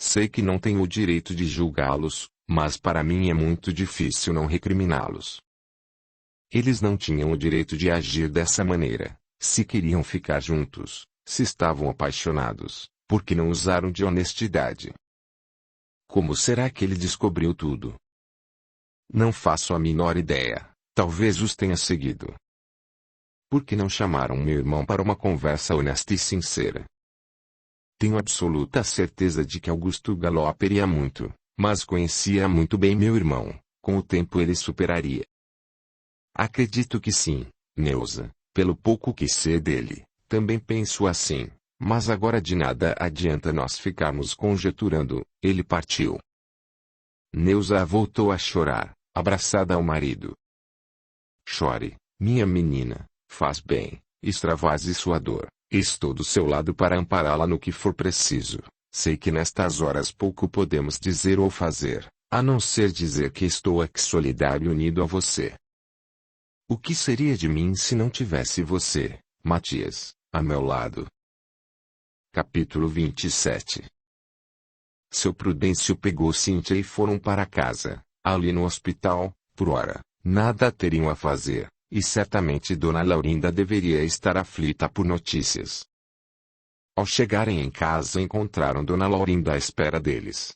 Sei que não tenho o direito de julgá-los, mas para mim é muito difícil não recriminá-los. Eles não tinham o direito de agir dessa maneira, se queriam ficar juntos, se estavam apaixonados, porque não usaram de honestidade. Como será que ele descobriu tudo? Não faço a menor ideia, talvez os tenha seguido. Por que não chamaram meu irmão para uma conversa honesta e sincera? Tenho absoluta certeza de que Augusto galoperia muito, mas conhecia muito bem meu irmão, com o tempo ele superaria. Acredito que sim, Neuza, pelo pouco que sei dele, também penso assim, mas agora de nada adianta nós ficarmos conjecturando, ele partiu. Neuza voltou a chorar, abraçada ao marido. Chore, minha menina, faz bem, extravase sua dor. Estou do seu lado para ampará-la no que for preciso. Sei que nestas horas pouco podemos dizer ou fazer, a não ser dizer que estou aqui solidário e unido a você. O que seria de mim se não tivesse você, Matias, a meu lado? Capítulo 27. Seu Prudêncio pegou Cíntia e foram para casa. Ali no hospital, por ora, nada teriam a fazer. E certamente Dona Laurinda deveria estar aflita por notícias. Ao chegarem em casa encontraram Dona Laurinda à espera deles.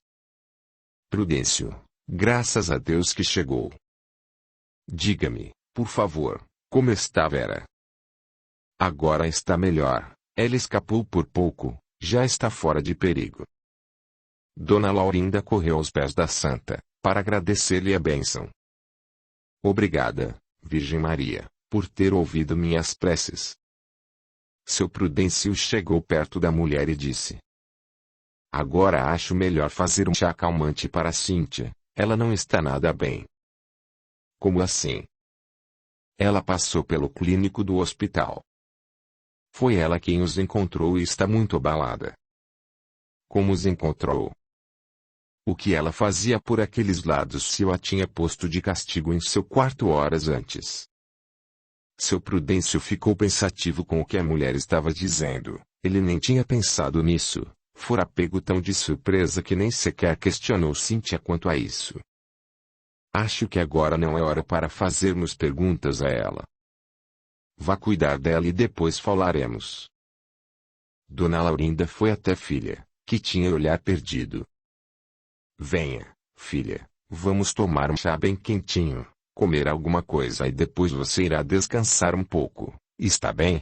Prudêncio, graças a Deus que chegou. Diga-me, por favor, como está Vera? Agora está melhor, ela escapou por pouco, já está fora de perigo. Dona Laurinda correu aos pés da santa, para agradecer-lhe a bênção. Obrigada, Virgem Maria, por ter ouvido minhas preces. Seu Prudêncio chegou perto da mulher e disse: Agora acho melhor fazer um chá calmante para Cíntia, ela não está nada bem. Como assim? Ela passou pelo clínico do hospital. Foi ela quem os encontrou e está muito abalada. Como os encontrou? O que ela fazia por aqueles lados se eu a tinha posto de castigo em seu quarto horas antes? Seu Prudêncio ficou pensativo com o que a mulher estava dizendo. Ele nem tinha pensado nisso. Fora pego tão de surpresa que nem sequer questionou Cíntia quanto a isso. Acho que agora não é hora para fazermos perguntas a ela. Vá cuidar dela e depois falaremos. Dona Laurinda foi até a filha, que tinha o olhar perdido. Venha, filha, vamos tomar um chá bem quentinho, comer alguma coisa e depois você irá descansar um pouco, está bem?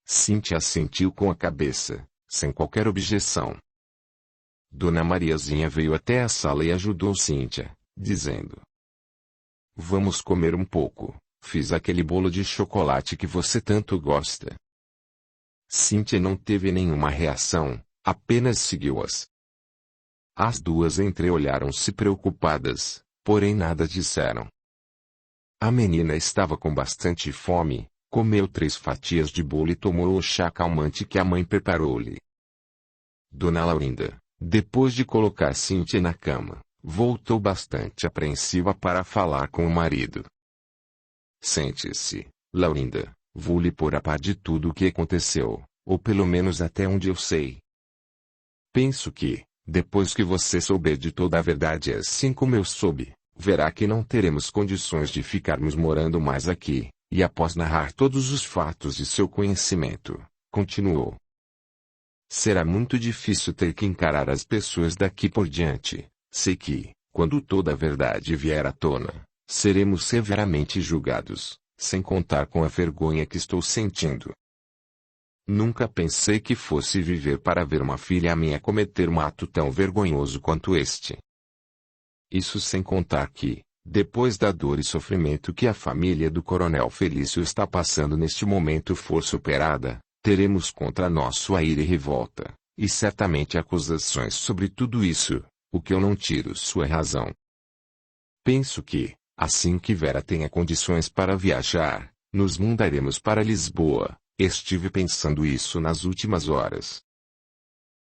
Cíntia assentiu com a cabeça, sem qualquer objeção. Dona Mariazinha veio até a sala e ajudou Cíntia, dizendo: Vamos comer um pouco, fiz aquele bolo de chocolate que você tanto gosta. Cíntia não teve nenhuma reação, apenas seguiu-as. As duas entreolharam-se preocupadas, porém nada disseram. A menina estava com bastante fome, comeu 3 fatias de bolo e tomou o chá calmante que a mãe preparou-lhe. Dona Laurinda, depois de colocar Cíntia na cama, voltou bastante apreensiva para falar com o marido. Sente-se, Laurinda, vou lhe pôr a par de tudo o que aconteceu, ou pelo menos até onde eu sei. Penso que, depois que você souber de toda a verdade assim como eu soube, verá que não teremos condições de ficarmos morando mais aqui, e após narrar todos os fatos de seu conhecimento, continuou. Será muito difícil ter que encarar as pessoas daqui por diante. Sei que, quando toda a verdade vier à tona, seremos severamente julgados, sem contar com a vergonha que estou sentindo. Nunca pensei que fosse viver para ver uma filha minha cometer um ato tão vergonhoso quanto este. Isso sem contar que, depois da dor e sofrimento que a família do Coronel Felício está passando neste momento for superada, teremos contra nós sua ira e revolta, e certamente acusações sobre tudo isso, o que eu não tiro sua razão. Penso que, assim que Vera tenha condições para viajar, nos mudaremos para Lisboa. Estive pensando isso nas últimas horas.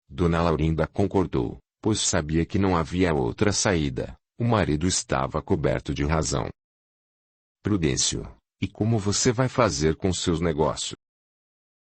Dona Laurinda concordou, pois sabia que não havia outra saída. O marido estava coberto de razão. Prudêncio, e como você vai fazer com seus negócios?